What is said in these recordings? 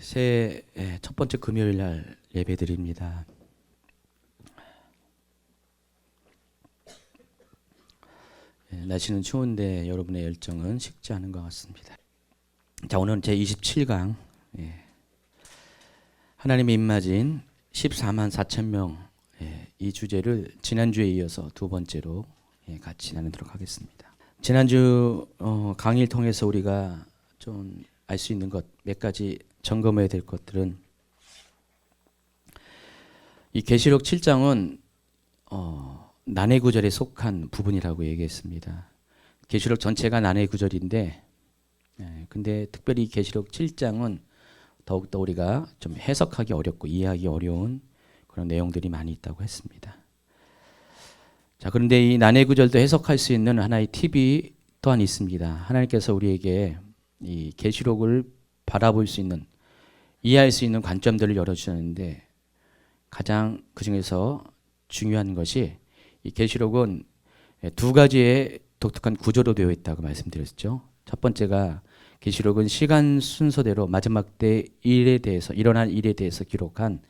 새해 첫 번째 금요일 날 예배드립니다. 날씨는 추운데 여러분의 열정은 식지 않은 것 같습니다. 자, 오늘은 제 27강 하나님의 입맞은 14만 4천 명 이 주제를 지난주에 이어서 두 번째로 같이 나누도록 하겠습니다. 지난주 강의를 통해서 우리가 좀 알 수 있는 것 몇 가지 점검해야 될 것들은, 이 계시록 7장은 난해 구절에 속한 부분이라고 얘기했습니다. 계시록 전체가 난해 구절인데, 근데 특별히 계시록 7장은 더욱더 우리가 좀 해석하기 어렵고 이해하기 어려운 그런 내용들이 많이 있다고 했습니다. 자, 그런데 이 난해 구절도 해석할 수 있는 하나의 팁이 또한 있습니다. 하나님께서 우리에게 이 계시록을 바라볼 수 있는, 이해할 수 있는 관점들을 열어주셨는데, 가장 그 중에서 중요한 것이, 이 계시록은 두 가지의 독특한 구조로 되어 있다고 말씀드렸죠. 첫 번째가 계시록은 시간 순서대로 마지막 때 일에 대해서, 일어날 일에 대해서 기록한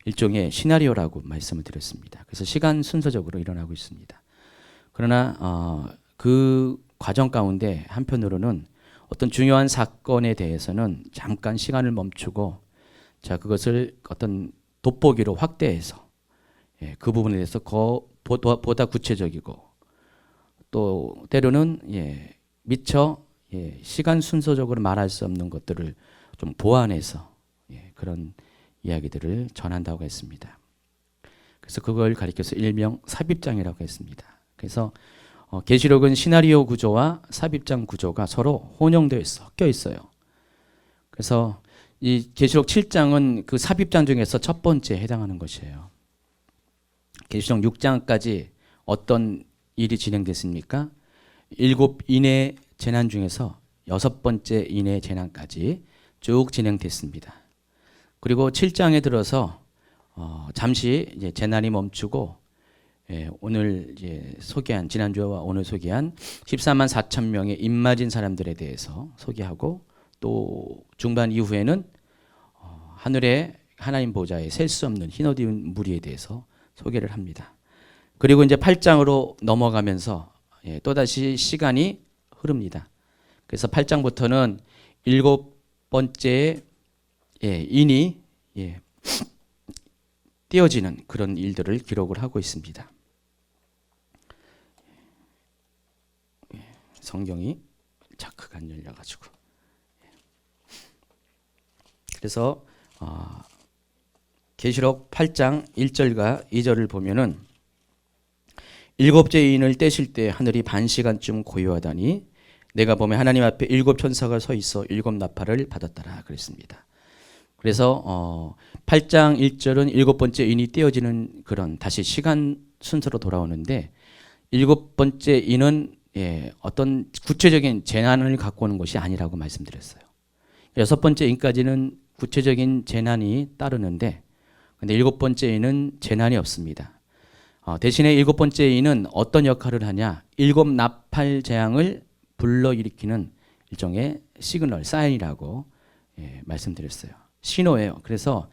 일종의 시나리오라고 말씀을 드렸습니다. 그래서 시간 순서적으로 일어나고 있습니다. 그러나 그 과정 가운데 한편으로는 어떤 중요한 사건에 대해서는 잠깐 시간을 멈추고, 자, 그것을 어떤 돋보기로 확대해서 그 부분에 대해서 보다 구체적이고, 또 때로는 미처 시간 순서적으로 말할 수 없는 것들을 좀 보완해서 그런 이야기들을 전한다고 했습니다. 그래서 그걸 가리켜서 일명 삽입장이라고 했습니다. 그래서 계시록은 시나리오 구조와 삽입장 구조가 서로 혼용되어 있어, 섞여 있어요. 그래서 이 계시록 7장은 그 삽입장 중에서 첫 번째에 해당하는 것이에요. 계시록 6장까지 어떤 일이 진행됐습니까? 7인의 재난 중에서 6번째 인의 재난까지 쭉 진행됐습니다. 그리고 7장에 들어서 잠시 이제 재난이 멈추고, 오늘 이제 소개한, 지난주와 오늘 소개한 14만 4천 명의 입맞은 사람들에 대해서 소개하고, 또 중반 이후에는 하늘의 하나님 보좌에 셀 수 없는 흰옷 입은 무리에 대해서 소개를 합니다. 그리고 이제 8장으로 넘어가면서 또다시 시간이 흐릅니다. 그래서 8장부터는 7번째 인이 띄어지는 그런 일들을 기록을 하고 있습니다. 성경이 자크가 안 열려가지고, 그래서 계시록 8장 1절과 2절을 보면은, 일곱째 인을 떼실 때 하늘이 반시간쯤 고요하다니 내가 보면 하나님 앞에 7 천사가 서 있어 7 나팔을 받았더라 그랬습니다. 그래서 8장 1절은 7번째 인이 떼어지는 그런 다시 시간 순서로 돌아오는데, 7번째 인은 어떤 구체적인 재난을 갖고 오는 것이 아니라고 말씀드렸어요. 6번째 인까지는 구체적인 재난이 따르는데, 근데 7번째 인은 재난이 없습니다. 대신에 7번째 인은 어떤 역할을 하냐, 7 나팔 재앙을 불러일으키는 일종의 시그널, 사인이라고 말씀드렸어요. 신호예요. 그래서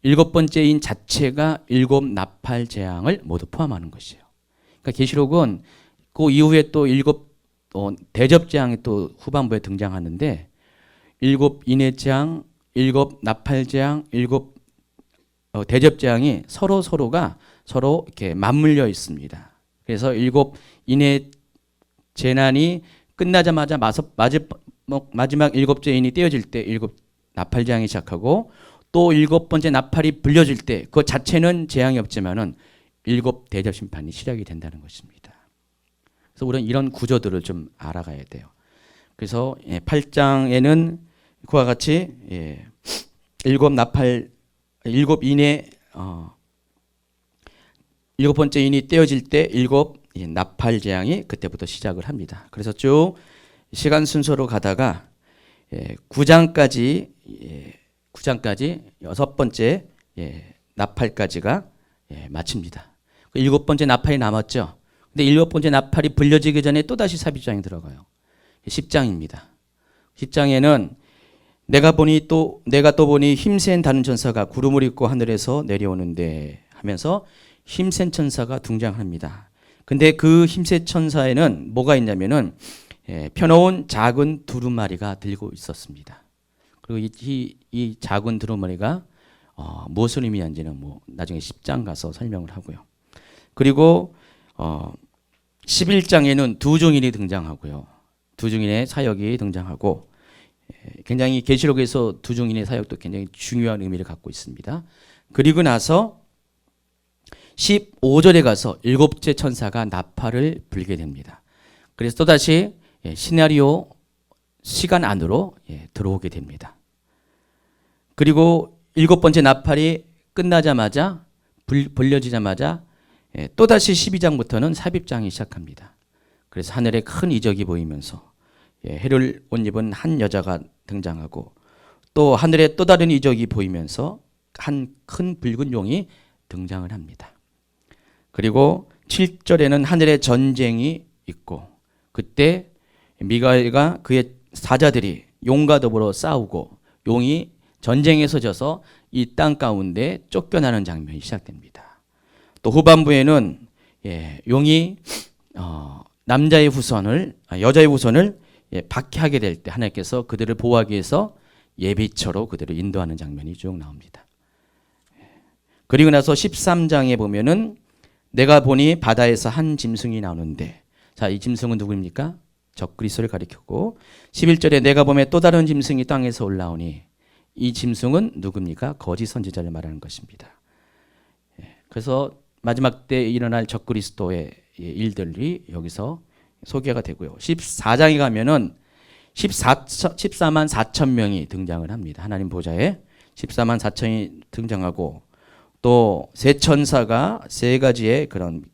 7번째 인 자체가 7 나팔 재앙을 모두 포함하는 것이에요. 그러니까 계시록은 그 이후에 또 7 대접 재앙이 또 후반부에 등장하는데, 7 인의 재앙, 7 나팔 재앙, 7 대접 재앙이 서로가 이렇게 맞물려 있습니다. 그래서 7 인의 재난이 끝나자마자 마지막 7째 인이 떼어질 때 7 나팔 재앙이 시작하고, 또 7번째 나팔이 불려질 때 그 자체는 재앙이 없지만은 7 대접 심판이 시작이 된다는 것입니다. 그래서 우리는 이런 구조들을 좀 알아가야 돼요. 그래서 8장에는 그와 같이 7 나팔, 7 인의 7번째 인이 떼어질 때 7 나팔 재앙이 그때부터 시작을 합니다. 그래서 쭉 시간 순서로 가다가 9장까지 6번째 나팔까지가 마칩니다. 7번째 나팔이 남았죠. 근데 7번째 나팔이 불려지기 전에 또다시 삽입장이 들어가요. 10장입니다. 10장에는 내가 또 보니 힘센 다른 천사가 구름을 입고 하늘에서 내려오는데 하면서 힘센 천사가 등장합니다. 근데 그 힘센 천사에는 뭐가 있냐면은 펴놓은 작은 두루마리가 들고 있었습니다. 그리고 이 작은 두루마리가 무엇을 의미하는지는 뭐 나중에 10장 가서 설명을 하고요. 그리고 11장에는 두 증인이 등장하고요. 두 증인의 사역이 등장하고 굉장히 계시록에서 두 증인의 사역도 굉장히 중요한 의미를 갖고 있습니다. 그리고 나서 15절에 가서 일곱째 천사가 나팔을 불게 됩니다. 그래서 또다시 시나리오 시간 안으로 들어오게 됩니다. 그리고 일곱 번째 나팔이 끝나자마자 불려지자마자 또다시 12장부터는 삽입장이 시작합니다. 그래서 하늘에 큰 이적이 보이면서 해를 옷 입은 한 여자가 등장하고 또 하늘에 또 다른 이적이 보이면서 한 큰 붉은 용이 등장을 합니다. 그리고 7절에는 하늘에 전쟁이 있고 그때 미가엘과 그의 사자들이 용과 더불어 싸우고 용이 전쟁에서 져서 이 땅 가운데 쫓겨나는 장면이 시작됩니다. 또 후반부에는 용이 여자의 후손을 박해하게 될 때 하나님께서 그들을 보호하기 위해서 예비처로 그들을 인도하는 장면이 쭉 나옵니다. 그리고 나서 13장에 보면은 내가 보니 바다에서 한 짐승이 나오는데, 자, 이 짐승은 누구입니까? 적그리스도를 가리켰고, 11절에 내가 보면 또 다른 짐승이 땅에서 올라오니 이 짐승은 누굽니까? 거짓 선지자를 말하는 것입니다. 그래서 마지막 때 일어날 적그리스도의 일들이 여기서 소개가 되고요. 14장에 가면은 14만 4천 명이 등장을 합니다. 하나님 보좌에 14만 4천이 등장하고 또 세 천사가 세 가지의 그런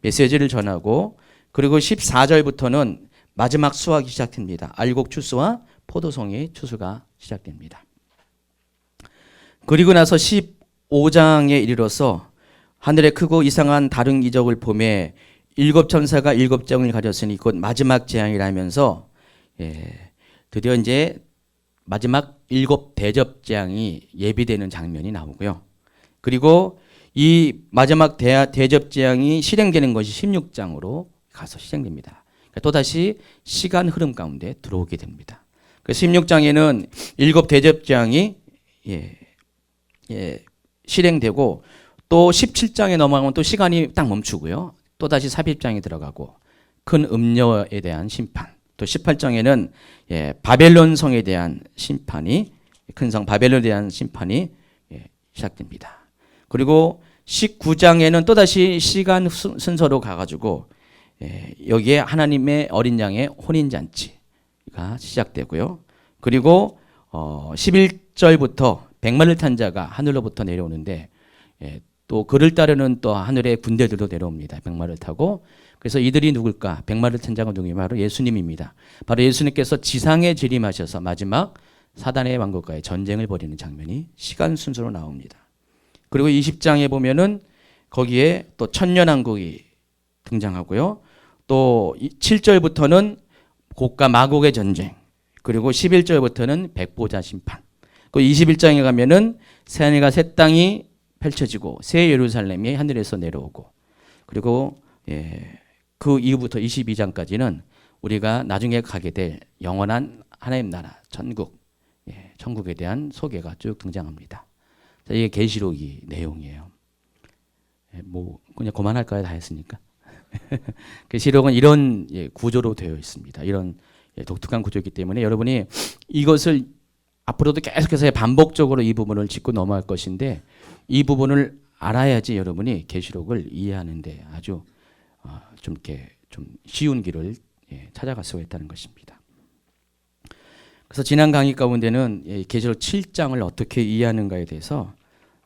메시지를 전하고 그리고 14절부터는 마지막 수확이 시작됩니다. 알곡 추수와 포도송이 추수가 시작됩니다. 그리고 나서 15장에 이르러서 하늘에 크고 이상한 다른 이적을 보매 일곱 천사가 일곱 장을 가졌으니 곧 마지막 재앙이라면서 드디어 이제 마지막 일곱 대접 재앙이 예비되는 장면이 나오고요. 그리고 이 마지막 대접 재앙이 실행되는 것이 16장으로 가서 시행됩니다. 그러니까 또다시 시간 흐름 가운데 들어오게 됩니다. 그래서 16장에는 일곱 대접 재앙이 실행되고 또 17장에 넘어가면 또 시간이 딱 멈추고요. 또다시 삽입장에 들어가고 큰 음녀에 대한 심판, 또 18장에는 바벨론 성에 대한 심판이, 큰 성 바벨론에 대한 심판이 시작됩니다. 그리고 19장에는 또다시 시간 순서로 가가지고 여기에 하나님의 어린 양의 혼인잔치가 시작되고요. 그리고 11절부터 백마를 탄 자가 하늘로부터 내려오는데 또 그를 따르는 또 하늘의 군대들도 내려옵니다. 백마를 타고. 그래서 이들이 누굴까? 백마를 탄 자가 누구냐? 바로 예수님입니다. 바로 예수님께서 지상에 재림하셔서 마지막 사단의 왕국과의 전쟁을 벌이는 장면이 시간 순서로 나옵니다. 그리고 20장에 보면은 거기에 또 천년왕국이 등장하고요. 또 7절부터는 곡과 마곡의 전쟁, 그리고 11절부터는 백보자 심판. 그 21장에 가면은 새하늘과 새 땅이 펼쳐지고 새 예루살렘이 하늘에서 내려오고, 그리고 그 이후부터 22장까지는 우리가 나중에 가게 될 영원한 하나님 나라 천국, 천국에 대한 소개가 쭉 등장합니다. 자, 이게 계시록이 내용이에요. 뭐 그냥 그만할까요? 다 했으니까. 계시록은 이런 구조로 되어 있습니다. 이런 독특한 구조이기 때문에 여러분이 이것을 앞으로도 계속해서 반복적으로 이 부분을 짚고 넘어갈 것인데, 이 부분을 알아야지 여러분이 계시록을 이해하는데 아주 좀 이렇게 좀 쉬운 길을 찾아갈 수가 있다는 것입니다. 그래서 지난 강의 가운데는 계시록 7장을 어떻게 이해하는가에 대해서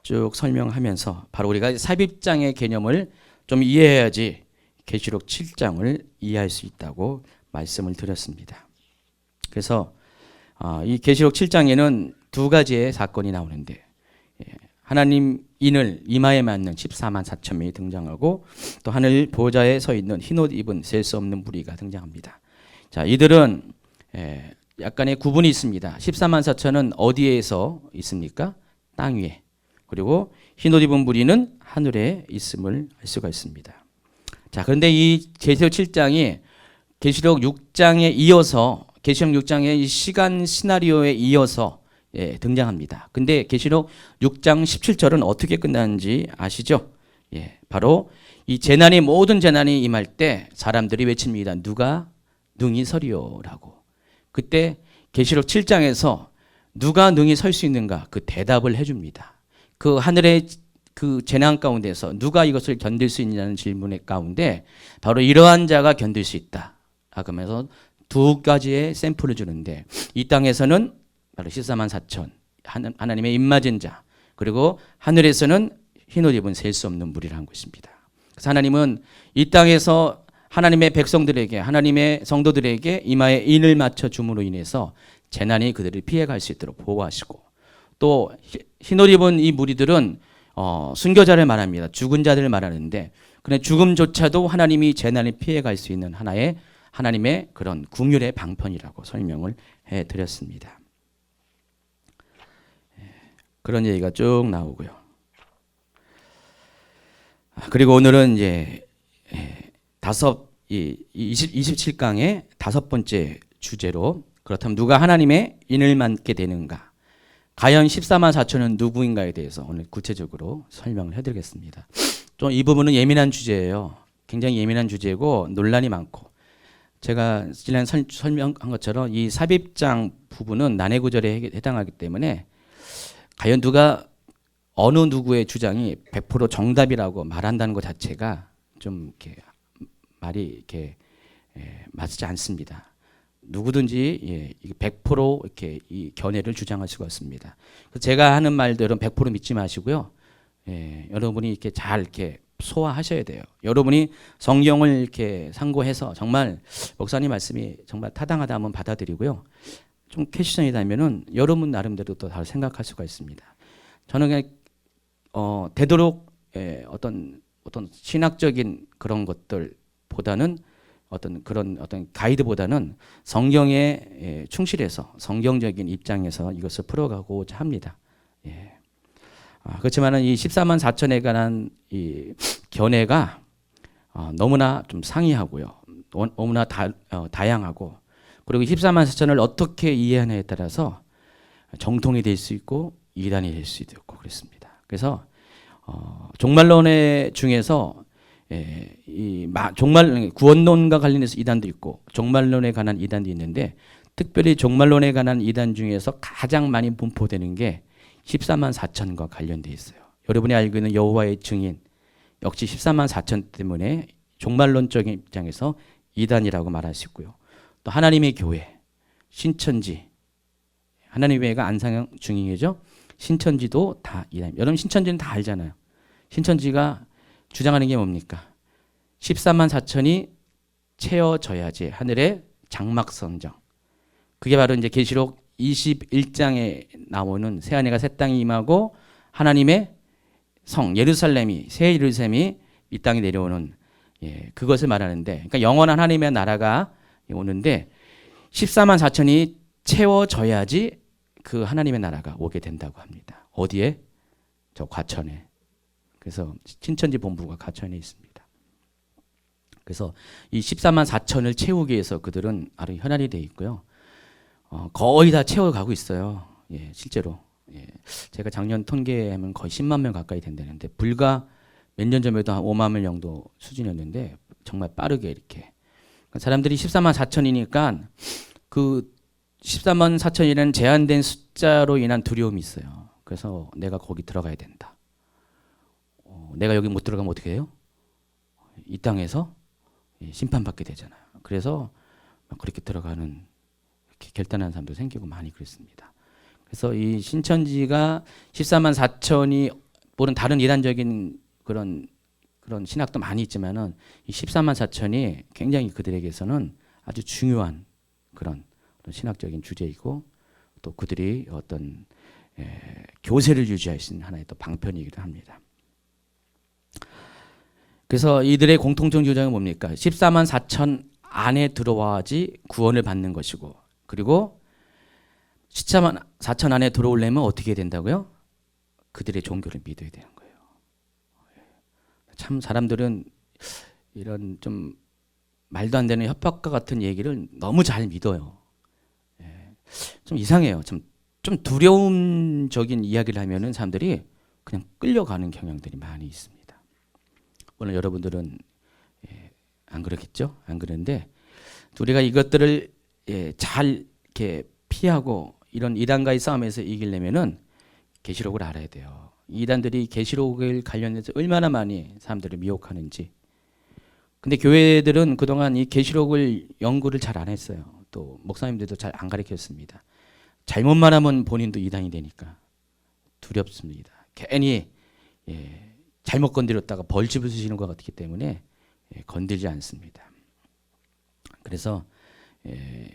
쭉 설명하면서 바로 우리가 삽입장의 개념을 좀 이해해야지 계시록 7장을 이해할 수 있다고 말씀을 드렸습니다. 그래서 이 계시록 7장에는 두 가지의 사건이 나오는데, 하나님 인을 이마에 맞는 14만 4천 명이 등장하고 또 하늘 보좌에 서 있는 흰옷 입은 셀 수 없는 무리가 등장합니다. 자, 이들은 약간의 구분이 있습니다. 14만 4천은 어디에서 있습니까? 땅 위에. 그리고 흰옷 입은 무리는 하늘에 있음을 알 수가 있습니다. 자, 그런데 이 계시록 7장이 계시록 6장에 이어서 계시록 6장의 이 시간 시나리오에 이어서 등장합니다. 근데 계시록 6장 17절은 어떻게 끝나는지 아시죠? 바로 이 재난이 모든 재난이 임할 때 사람들이 외칩니다. 누가 능히 서리요라고. 그때 계시록 7장에서 누가 능히 설 수 있는가 그 대답을 해줍니다. 그 하늘의 그 재난 가운데서 누가 이것을 견딜 수 있냐는 질문의 가운데 바로 이러한 자가 견딜 수 있다. 그러면서 두 가지의 샘플을 주는데 이 땅에서는 바로 14만 4천 하나님의 입맞은 자 그리고 하늘에서는 흰옷 입은 셀 수 없는 무리라는 것입니다. 그래서 하나님은 이 땅에서 하나님의 백성들에게 하나님의 성도들에게 이마에 인을 맞춰 줌으로 인해서 재난이 그들을 피해갈 수 있도록 보호하시고 또 흰옷 입은 이 무리들은 순교자를 말합니다. 죽은 자들을 말하는데 그런데 죽음조차도 하나님이 재난을 피해갈 수 있는 하나의 하나님의 그런 긍휼의 방편이라고 설명을 해드렸습니다. 그런 얘기가 쭉 나오고요. 그리고 오늘은 이제 27강의 다섯 번째 주제로 그렇다면 누가 하나님의 인을 맞게 되는가? 과연 14만 4천은 누구인가에 대해서 오늘 구체적으로 설명을 해드리겠습니다. 좀 이 부분은 예민한 주제예요. 굉장히 예민한 주제고 논란이 많고 제가 지난 설명한 것처럼 이 삽입장 부분은 난해 구절에 해당하기 때문에 과연 누가 어느 누구의 주장이 100% 정답이라고 말한다는 것 자체가 좀 이렇게 말이 이렇게 맞지 않습니다. 누구든지 100% 이렇게 이 견해를 주장할 수가 없습니다. 제가 하는 말들은 100% 믿지 마시고요. 여러분이 이렇게 잘 이렇게 소화하셔야 돼요. 여러분이 성경을 이렇게 상고해서 정말 목사님 말씀이 정말 타당하다 하면 받아들이고요. 좀 퀘스천이라면은 여러분 나름대로 또 다르게 생각할 수가 있습니다. 저는 그냥 되도록 어떤 신학적인 그런 것들보다는 어떤 가이드보다는 성경에 충실해서 성경적인 입장에서 이것을 풀어가고자 합니다. 그렇지만은 이 14만 4천에 관한 이 견해가 너무나 좀 상이하고요. 너무나 다양하고 그리고 14만 4천을 어떻게 이해하느냐에 따라서 정통이 될 수 있고 이단이 될 수도 있고 그렇습니다. 그래서 종말론의 중에서 종말 구원론과 관련해서 이단도 있고 종말론에 관한 이단도 있는데 특별히 종말론에 관한 이단 중에서 가장 많이 분포되는 게 14만 4천과 관련돼 있어요. 여러분이 알고 있는 여호와의 증인 역시 14만 4천 때문에 종말론적인 입장에서 이단이라고 말할 수 있고요. 또 하나님의 교회, 신천지, 하나님의 교회가 안상형 중인이죠. 신천지도 다 이단. 여러분 신천지는 다 알잖아요. 신천지가 주장하는 게 뭡니까? 14만 4천이 채워져야지 하늘의 장막성정. 그게 바로 이제 계시록 21장에 나오는 새하늘과 새 땅이 임하고 하나님의 성 예루살렘이 새 예루살렘이 이 땅에 내려오는 그것을 말하는데 그러니까 영원한 하나님의 나라가 오는데 14만 4천이 채워져야지 그 하나님의 나라가 오게 된다고 합니다. 어디에? 저 과천에. 그래서 신천지 본부가 과천에 있습니다. 그래서 이 14만 4천을 채우기 위해서 그들은 아주 현안이 돼 있고요. 거의 다 채워가고 있어요. 실제로. 제가 작년 통계하면 거의 10만 명 가까이 된다는데 불과 몇 년 전에도 한 5만 명 정도 수준이었는데 정말 빠르게 이렇게. 그러니까 사람들이 14만 4천이니까 그 14만 4천이라는 제한된 숫자로 인한 두려움이 있어요. 그래서 내가 거기 들어가야 된다. 내가 여기 못 들어가면 어떻게 해요? 이 땅에서 심판받게 되잖아요. 그래서 그렇게 들어가는 이렇게 결단하는 사람도 생기고 많이 그랬습니다. 그래서 이 신천지가 14만 4천이 물론 다른 이단적인 그런 신학도 많이 있지만은 이 14만 4천이 굉장히 그들에게서는 아주 중요한 그런 신학적인 주제이고 또 그들이 어떤 교세를 유지할 수 있는 하나의 또 방편이기도 합니다. 그래서 이들의 공통적 주장은 뭡니까? 14만 4천 안에 들어와야지 구원을 받는 것이고 그리고 14만 4천 안에 들어오려면 어떻게 된다고요? 그들의 종교를 믿어야 되는 거예요. 참 사람들은 이런 좀 말도 안 되는 협박과 같은 얘기를 너무 잘 믿어요. 좀 이상해요. 좀 두려움적인 이야기를 하면은 사람들이 그냥 끌려가는 경향들이 많이 있습니다. 물론 여러분들은 안 그렇겠죠? 안 그런데 우리가 이것들을 잘 이렇게 피하고 이런 이단과의 싸움에서 이기려면은 계시록을 알아야 돼요. 이단들이 계시록을 관련해서 얼마나 많이 사람들을 미혹하는지. 근데 교회들은 그동안 이 계시록을 연구를 잘 안 했어요. 또 목사님들도 잘 안 가르쳤습니다. 잘못만 하면 본인도 이단이 되니까 두렵습니다. 괜히 잘못 건드렸다가 벌집을 쓰시는 것 같기 때문에 건들지 않습니다. 그래서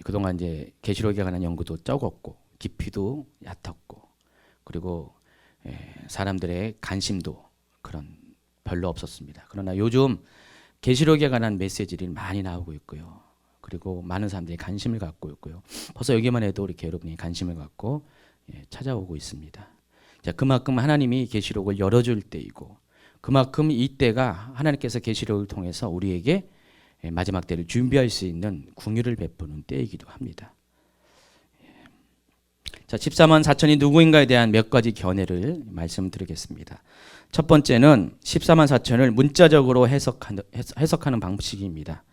그동안 이제 계시록에 관한 연구도 적었고 깊이도 얕았고 그리고 사람들의 관심도 그런 별로 없었습니다. 그러나 요즘 계시록에 관한 메시지들이 많이 나오고 있고요. 그리고 많은 사람들이 관심을 갖고 있고요. 벌써 여기만 해도 이렇게 여러분이 관심을 갖고 찾아오고 있습니다. 자, 그만큼 하나님이 계시록을 열어줄 때이고 그만큼 이 때가 하나님께서 계시록을 통해서 우리에게 마지막 때를 준비할 수 있는 궁유를 베푸는 때이기도 합니다. 자, 14만 4천이 누구인가에 대한 몇 가지 견해를 말씀드리겠습니다. 첫 번째는 14만 4천을 문자적으로 해석하는 방식입니다.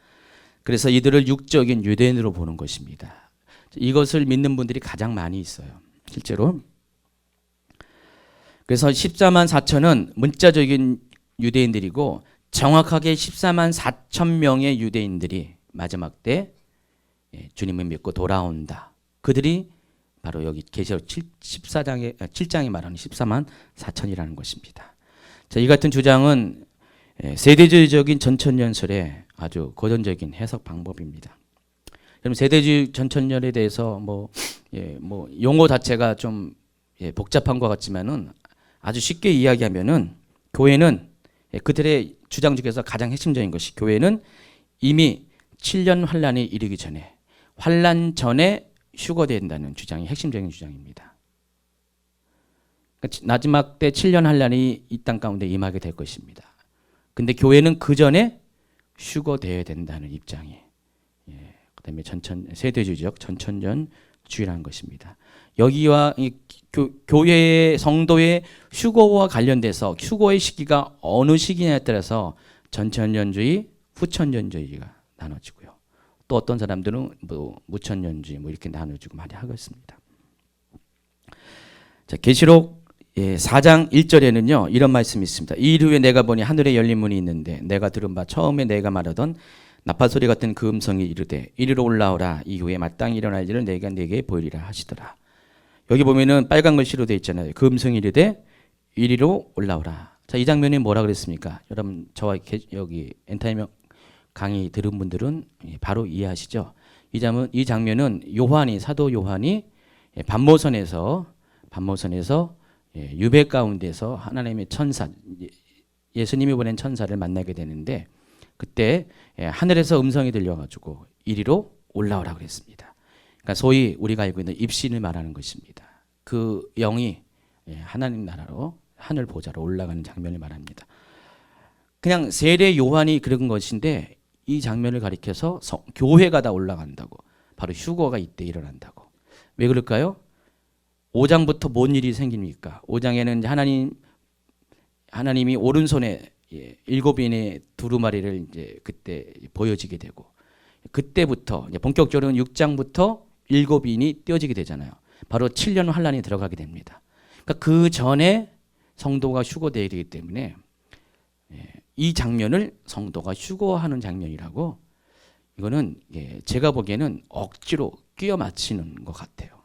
그래서 이들을 육적인 유대인으로 보는 것입니다. 이것을 믿는 분들이 가장 많이 있어요. 실제로. 그래서 14만 4천은 문자적인 유대인들이고 정확하게 14만 4천 명의 유대인들이 마지막 때 주님을 믿고 돌아온다. 그들이 바로 여기 계시록 7장에 말하는 14만 4천이라는 것입니다. 자, 이 같은 주장은 세대주의적인 전천년설의 아주 고전적인 해석 방법입니다. 여러분 세대주의 전천년에 대해서 뭐 용어 자체가 좀 복잡한 것 같지만은 아주 쉽게 이야기하면은 교회는 그들의 주장 중에서 가장 핵심적인 것이 교회는 이미 7년 환란이 이르기 전에 환란 전에 휴거된다는 주장이 핵심적인 주장입니다. 그러니까 마지막 때 7년 환란이 이 땅 가운데 임하게 될 것입니다. 근데 교회는 그 전에 휴거되어야 된다는 입장이 그다음에 세대주의적 전천년주의라는 것입니다. 여기와 이 교회의 성도의 휴거와 관련돼서 휴거의 시기가 어느 시기냐에 따라서 전천년주의, 후천년주의가 나눠지고요. 또 어떤 사람들은 뭐 무천년주의 뭐 이렇게 나눠지고 많이 하겠습니다. 자, 계시록 4장 1절에는요 이런 말씀이 있습니다. 이 일 후에 내가 보니 하늘에 열린 문이 있는데 내가 들은 바 처음에 내가 말하던 나팔소리 같은 그 음성이 이르되 이리로 올라오라. 이후에 마땅히 일어날 일을 내가 네게 보이리라 하시더라. 여기 보면은 빨간 글씨로 되어 있잖아요. 그 음성이 이르되 이리로 올라오라. 자, 이 장면이 뭐라 그랬습니까? 여러분 저와 여기 엔타이머 강의 들은 분들은 바로 이해하시죠? 이 장면은 사도 요한이 반모선에서 유배 가운데서 하나님의 천사 예수님이 보낸 천사를 만나게 되는데 그때 하늘에서 음성이 들려가지고 이리로 올라오라 그랬습니다. 그러니까 소위 우리가 알고 있는 입신을 말하는 것입니다. 그 영이 하나님 나라로 하늘 보좌로 올라가는 장면을 말합니다. 그냥 세례 요한이 그런 것인데 이 장면을 가리켜서 교회가 다 올라간다고 바로 휴거가 이때 일어난다고. 왜 그럴까요? 5장부터 뭔 일이 생깁니까? 5장에는 하나님이 오른손에 7인의 두루마리를 이제 그때 보여지게 되고 그때부터 이제 본격적으로는 6장부터 7인이 떼어지게 되잖아요. 바로 7년 환란이 들어가게 됩니다. 그러니까 그 전에 성도가 휴거되어야 되기 때문에 이 장면을 성도가 휴거하는 장면이라고 이거는 제가 보기에는 억지로 끼워 맞추는 것 같아요.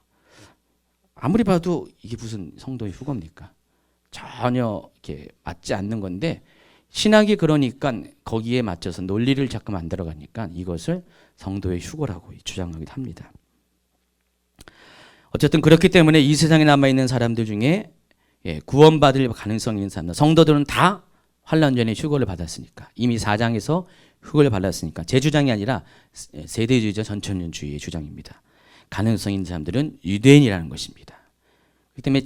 아무리 봐도 이게 무슨 성도의 휴거입니까? 전혀 이렇게 맞지 않는 건데 신학이 그러니까 거기에 맞춰서 논리를 자꾸 만들어 가니까 이것을 성도의 휴거라고 주장하기도 합니다. 어쨌든 그렇기 때문에 이 세상에 남아있는 사람들 중에 구원받을 가능성이 있는 사람들 성도들은 다 환란 전에 휴거를 받았으니까 이미 4장에서 휴거를 받았으니까 제 주장이 아니라 세대주의자 전천년주의의 주장입니다. 가능성 있는 사람들은 유대인이라는 것입니다. 그렇기 때문에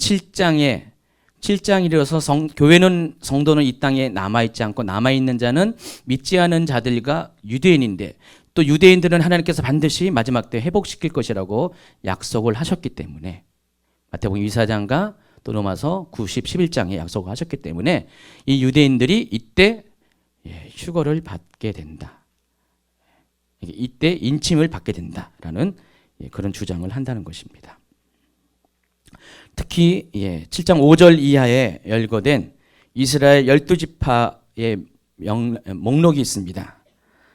7장이라서 교회는 성도는 이 땅에 남아있지 않고 남아있는 자는 믿지 않은 자들과 유대인인데 또 유대인들은 하나님께서 반드시 마지막 때 회복시킬 것이라고 약속을 하셨기 때문에 마태복음 24장과 또 로마서 9, 10, 11장에 약속을 하셨기 때문에 이 유대인들이 이때 휴거를 받게 된다. 이때 인침을 받게 된다라는 그런 주장을 한다는 것입니다. 특히 7장 5절 이하에 열거된 이스라엘 12지파의 목록이 있습니다.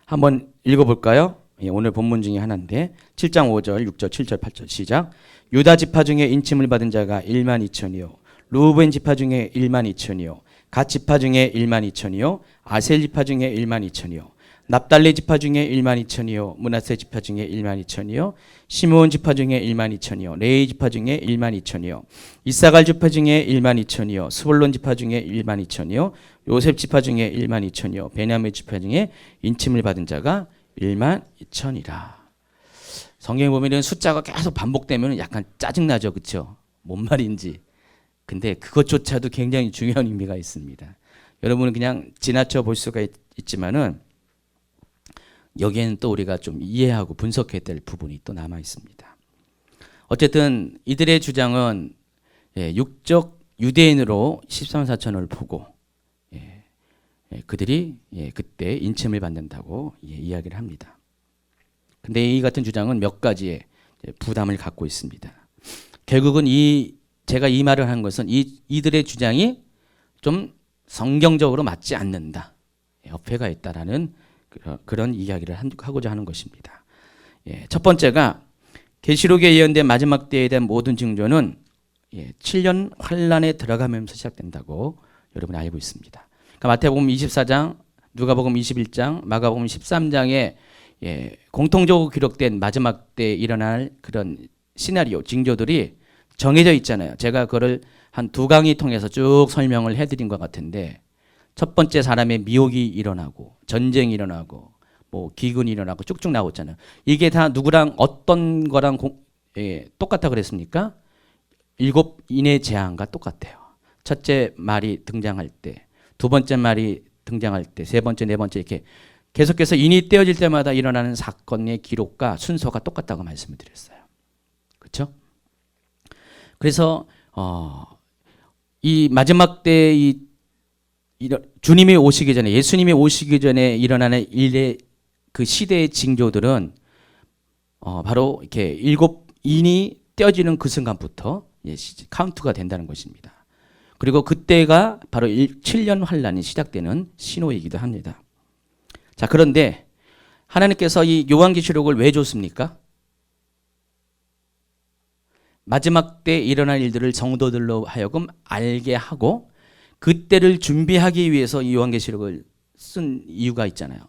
한번 읽어볼까요? 오늘 본문 중에 하나인데 7장 5절, 6절, 7절, 8절 시작. 유다 지파 중에 인침을 받은 자가 1만 2천이요 루벤 지파 중에 1만 2천이요 갓 지파 중에 1만 2천이요 아셀 지파 중에 1만 2천이요 납달리 지파 중에 1만 2천이요 므낫세 지파 중에 1만 2천이요 시므온 지파 중에 1만 2천이요 레위 지파 중에 1만 2천이요 이사갈 지파 중에 1만 2천이요 스불론 지파 중에 1만 2천이요 요셉 지파 중에 1만 2천이요 베냐민 지파 중에 인침을 받은 자가 1만 2천이라. 성경에 보면 숫자가 계속 반복되면 약간 짜증나죠. 그렇죠? 뭔 말인지. 근데 그것조차도 굉장히 중요한 의미가 있습니다. 여러분은 그냥 지나쳐 볼 수가 있지만은 여기에는 또 우리가 좀 이해하고 분석해야 될 부분이 또 남아 있습니다. 어쨌든 이들의 주장은 육적 유대인으로 13, 4천을 보고 그들이 그때 인침을 받는다고 이야기를 합니다. 근데 이 같은 주장은 몇 가지의 부담을 갖고 있습니다. 결국은 제가 이 말을 한 것은 이들의 주장이 좀 성경적으로 맞지 않는다. 어폐가 있다라는 그런 이야기를 하고자 하는 것입니다. 첫 번째가 계시록에 예언된 마지막 때에 대한 모든 징조는 7년 환란에 들어가면서 시작된다고 여러분 알고 있습니다. 그러니까 마태복음 24장, 누가복음 21장, 마가복음 13장에 공통적으로 기록된 마지막 때 일어날 그런 시나리오, 징조들이 정해져 있잖아요. 제가 그거를 한 2강의 통해서 쭉 설명을 해드린 것 같은데 첫 번째 사람의 미혹이 일어나고 전쟁이 일어나고 뭐 기근이 일어나고 쭉쭉 나오잖아요. 이게 다 누구랑 어떤 거랑 똑같다 그랬습니까? 7인의 재앙과 똑같아요. 첫째 말이 등장할 때, 두 번째 말이 등장할 때, 세 번째, 네 번째 이렇게 계속해서 인이 떼어질 때마다 일어나는 사건의 기록과 순서가 똑같다고 말씀을 드렸어요. 그렇죠? 그래서 이 마지막 때 주님이 오시기 전에, 예수님이 오시기 전에 일어나는 일의 그 시대의 징조들은 바로 이렇게 7인이 떼어지는 그 순간부터 카운트가 된다는 것입니다. 그리고 그때가 바로 7년 환란이 시작되는 신호이기도 합니다. 자, 그런데 하나님께서 이 요한계시록을 왜 줬습니까? 마지막 때 일어날 일들을 성도들로 하여금 알게 하고 그때를 준비하기 위해서 이 요한계시록을 쓴 이유가 있잖아요.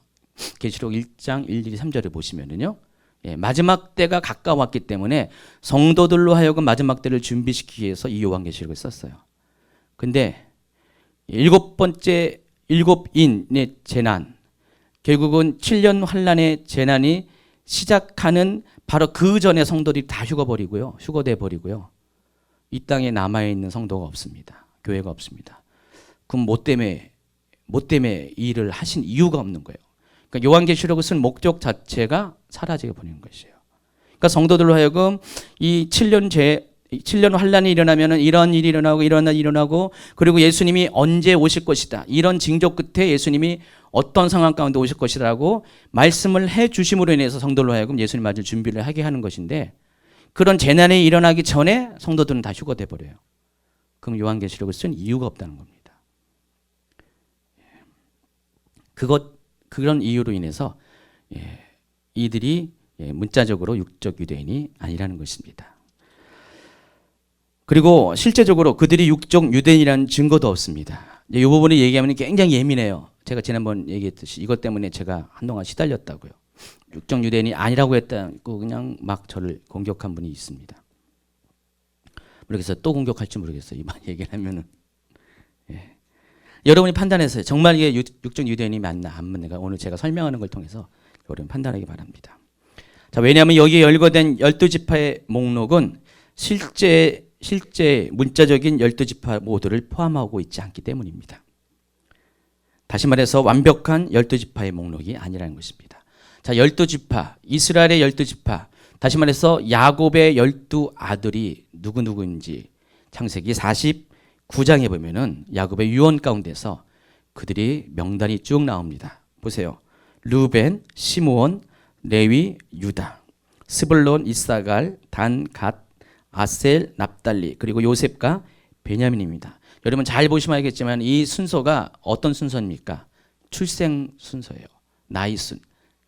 계시록 1장 1, 2, 3절에 보시면은요. 마지막 때가 가까웠기 때문에 성도들로 하여금 마지막 때를 준비시키기 위해서 이 요한계시록을 썼어요. 근데 7번째 7인의 재난, 결국은 7년 환란의 재난이 시작하는 바로 그 전에 성도들이 다 휴거돼 버리고요. 이 땅에 남아 있는 성도가 없습니다. 교회가 없습니다. 그럼 뭐 때문에 이 일을 하신 이유가 없는 거예요. 그러니까 요한계시록을 쓴 목적 자체가 사라지게 버리는 것이에요. 그러니까 성도들로 하여금 이 7년 환란이 일어나면은 이런 일이 일어나고 이런 일이 일어나고 그리고 예수님이 언제 오실 것이다. 이런 징조 끝에 예수님이 어떤 상황 가운데 오실 것이라고 말씀을 해 주심으로 인해서 성도들로 하여금 예수님 맞을 준비를 하게 하는 것인데 그런 재난이 일어나기 전에 성도들은 다 휴거돼 버려요. 그럼 요한계시록을 쓴 이유가 없다는 겁니다. 그런 이유로 인해서 이들이 문자적으로 육적 유대인이 아니라는 것입니다. 그리고 실제적으로 그들이 육적 유대인이라는 증거도 없습니다. 이 부분을 얘기하면 굉장히 예민해요. 제가 지난번 얘기했듯이 이것 때문에 제가 한동안 시달렸다고요. 육적 유대인이 아니라고 했다고 그냥 막 저를 공격한 분이 있습니다. 모르겠어요. 또 공격할지 모르겠어요. 이만 얘기를 하면은. 여러분이 판단해서요. 정말 이게 육적 유대인이 맞나 안 맞나 오늘 제가 설명하는 걸 통해서 여러분 판단하기 바랍니다. 자, 왜냐하면 여기에 열거된 12지파의 목록은 실제 문자적인 12지파 모두를 포함하고 있지 않기 때문입니다. 다시 말해서 완벽한 12지파의 목록이 아니라는 것입니다. 자, 12지파, 이스라엘의 12지파, 다시 말해서 야곱의 12아들이 누구인지 창세기 49장에 보면은 야곱의 유언 가운데서 그들이 명단이 쭉 나옵니다. 보세요. 르벤, 시므온, 레위, 유다, 스불론, 이사갈, 단, 갓, 아셀, 납달리, 그리고 요셉과 베냐민입니다. 여러분 잘 보시면 알겠지만 이 순서가 어떤 순서입니까? 출생 순서예요. 나이순,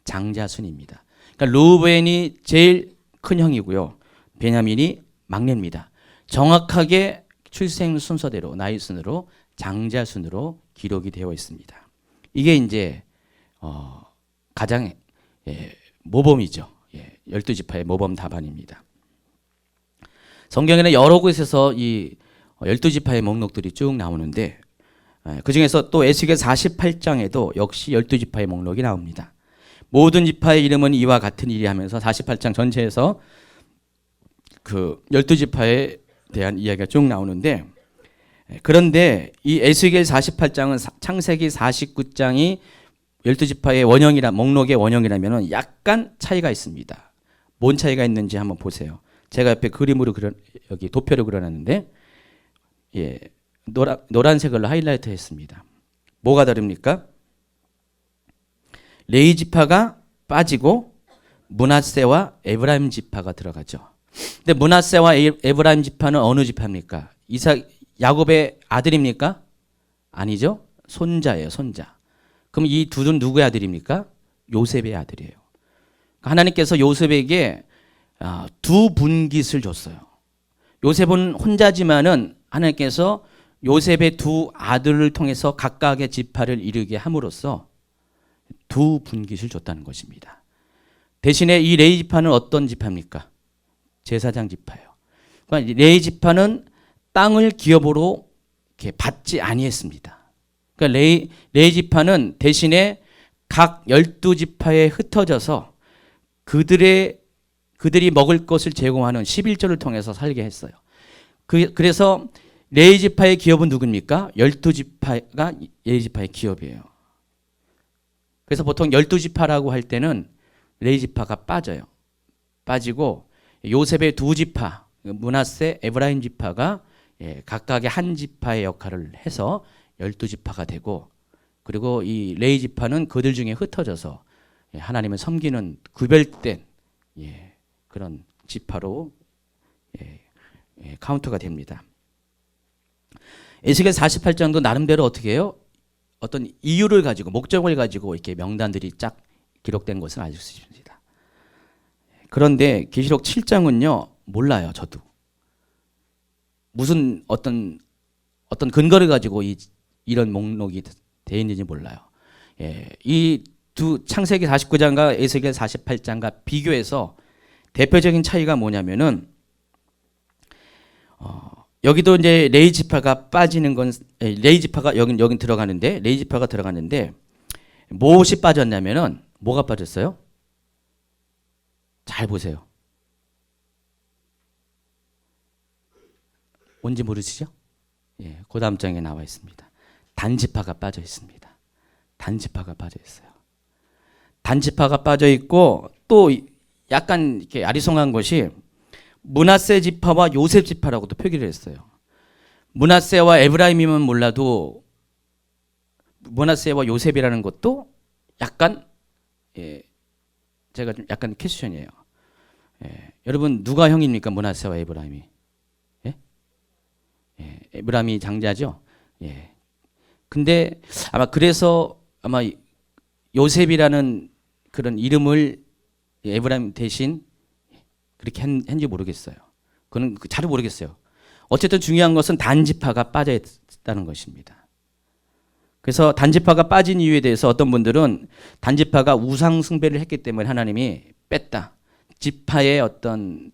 장자순입니다. 그러니까 르벤이 제일 큰 형이고요. 베냐민이 막내입니다. 정확하게 출생 순서대로 나이순으로 장자순으로 기록이 되어 있습니다. 이게 이제 가장 모범이죠. 12지파의 모범 답안입니다. 성경에는 여러 곳에서 이 12지파의 목록들이 쭉 나오는데 그 중에서 또 에스겔 48장에도 역시 12지파의 목록이 나옵니다. 모든 지파의 이름은 이와 같은 일이 하면서 48장 전체에서 그 12지파에 대한 이야기가 쭉 나오는데 그런데 이 에스겔 48장은 창세기 49장이 12지파의 목록의 원형이라면 약간 차이가 있습니다. 뭔 차이가 있는지 한번 보세요. 제가 옆에 그림으로 여기 도표를 그려놨는데 노란색으로 하이라이트 했습니다. 뭐가 다릅니까? 레위 지파가 빠지고 므낫세와 에브라임 지파가 들어가죠. 근데 므낫세와 에브라임 지파는 어느 지파입니까? 야곱의 아들입니까? 아니죠. 손자예요. 손자. 그럼 이 둘은 누구의 아들입니까? 요셉의 아들이에요. 하나님께서 요셉에게 두 분깃을 줬어요. 요셉은 혼자지만은 하나님께서 요셉의 두 아들을 통해서 각각의 지파를 이루게 함으로써 두 분깃을 줬다는 것입니다. 대신에 이 레위 지파는 어떤 지파입니까? 제사장 지파예요. 그러니까 레위 지파는 땅을 기업으로 이렇게 받지 아니했습니다. 그러니까 레위 지파는 대신에 각 12지파에 흩어져서 그들이 먹을 것을 제공하는 11조를 통해서 살게 했어요. 그래서 레위 지파의 기업은 누굽니까? 12지파가 레위 지파의 기업이에요. 그래서 보통 12지파라고 할 때는 레위 지파가 빠지고 요셉의 두 지파, 므낫세, 에브라임 지파가 각각의 한 지파의 역할을 해서 12지파가 되고 그리고 이 레위 지파는 그들 중에 흩어져서 하나님을 섬기는 구별된 그런 지파로 카운트가 됩니다. 에스겔 48장도 나름대로 어떻게 해요? 어떤 이유를 가지고 목적을 가지고 이렇게 명단들이 쫙 기록된 것을 알 수 있습니다. 그런데 계시록 7장은요 몰라요. 저도 무슨 어떤 근거를 가지고 이런 목록이 되어 있는지 몰라요. 이 두 창세기 49장과 에스겔 48장과 비교해서 대표적인 차이가 뭐냐면은 여기도 이제 레위 지파가 빠지는 건 레위 지파가 여긴 들어가는데 레위 지파가 들어가는데 무엇이 빠졌냐면은 뭐가 빠졌어요? 잘 보세요. 뭔지 모르시죠? 그 다음 장에 나와 있습니다. 단지파가 빠져 있습니다. 단지파가 빠져 있어요. 단지파가 빠져 있고 또 약간 이렇게 아리송한 것이 므낫세 지파와 요셉 지파라고도 표기를 했어요. 므낫세와 에브라임이면 몰라도 므낫세와 요셉이라는 것도 약간 제가 좀 약간 퀘스천이에요. 여러분 누가 형입니까? 므낫세와 에브라임이? 에브라임이 장자죠. 근데 그래서 아마 요셉이라는 그런 이름을 에브라임 대신 그렇게 한지 모르겠어요. 그건 잘 모르겠어요. 어쨌든 중요한 것은 단지파가 빠져 있다는 것입니다. 그래서 단지파가 빠진 이유에 대해서 어떤 분들은 단지파가 우상 숭배를 했기 때문에 하나님이 뺐다. 지파의 어떤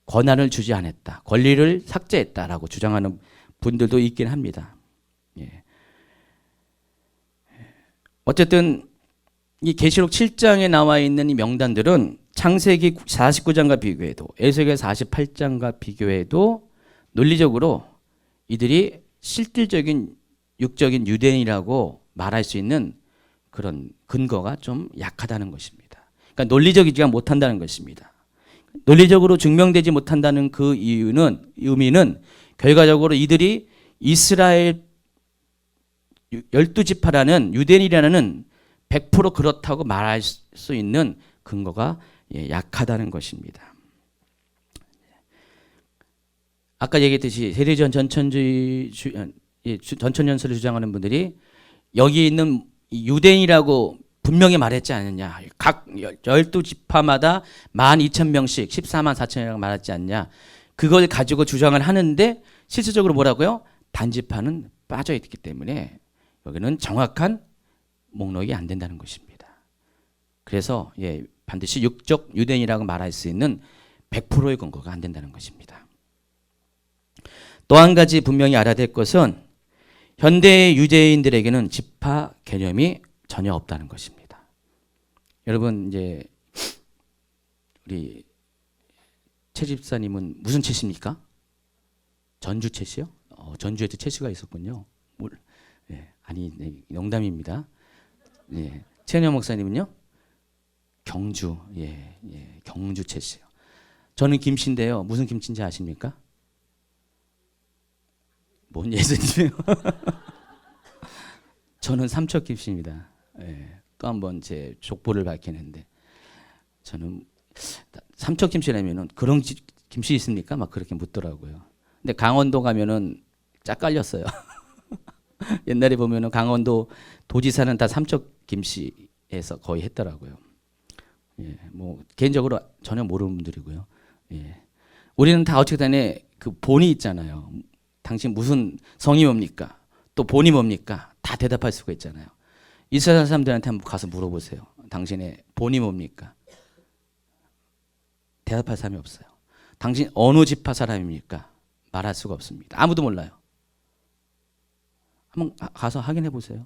권한을 주지 않았다. 권리를 삭제했다라고 주장하는 분들도 있긴 합니다. 어쨌든 이 계시록 7장에 나와 있는 이 명단들은 창세기 49장과 비교해도 에스겔 48장과 비교해도 논리적으로 이들이 실질적인 육적인 유대인이라고 말할 수 있는 그런 근거가 좀 약하다는 것입니다. 그러니까 논리적이지가 못한다는 것입니다. 논리적으로 증명되지 못한다는 그 의미는 결과적으로 이들이 이스라엘 12지파라는 유대인이라는 100% 그렇다고 말할 수 있는 근거가 약하다는 것입니다. 아까 얘기했듯이 세대주의 전천연설을 주장하는 분들이 여기 있는 유대인이라고 분명히 말했지 않느냐. 각 12지파마다 12,000명씩 14만 4천이라고 말했지 않냐. 그걸 가지고 주장을 하는데 실질적으로 뭐라고요? 단지파는 빠져 있기 때문에 여기는 정확한 목록이 안 된다는 것입니다. 그래서 반드시 육적 유대인이라고 말할 수 있는 100%의 근거가 안 된다는 것입니다. 또 한 가지 분명히 알아야 될 것은 현대의 유대인들에게는 지파 개념이 전혀 없다는 것입니다. 여러분 이제 우리 최 집사님은 무슨 채씨입니까? 전주 채씨요? 전주에도 채씨가 있었군요. 아니 농담입니다. 최은영 목사님은요? 경주 경주 채씨요. 저는 김씨인데요. 무슨 김치인지 아십니까? 뭔 예수님이에요? 저는 삼척 김씨입니다. 또 한 번 제 족보를 밝히는데 저는 삼척 김씨라면은 그런 김씨 있습니까? 막 그렇게 묻더라고요. 근데 강원도 가면은 짝 깔렸어요. 옛날에 보면은 강원도 도지사는 다 삼척 김씨에서 거의 했더라고요. 뭐 개인적으로 전혀 모르는 분들이고요. 우리는 다 어떻게 되네 그 본이 있잖아요. 당신 무슨 성이 뭡니까? 또 본이 뭡니까? 다 대답할 수가 있잖아요. 이스라엘 사람들한테 한번 가서 물어보세요. 당신의 본이 뭡니까? 대답할 사람이 없어요. 당신 어느 지파 사람입니까? 말할 수가 없습니다. 아무도 몰라요. 한번 가서 확인해 보세요.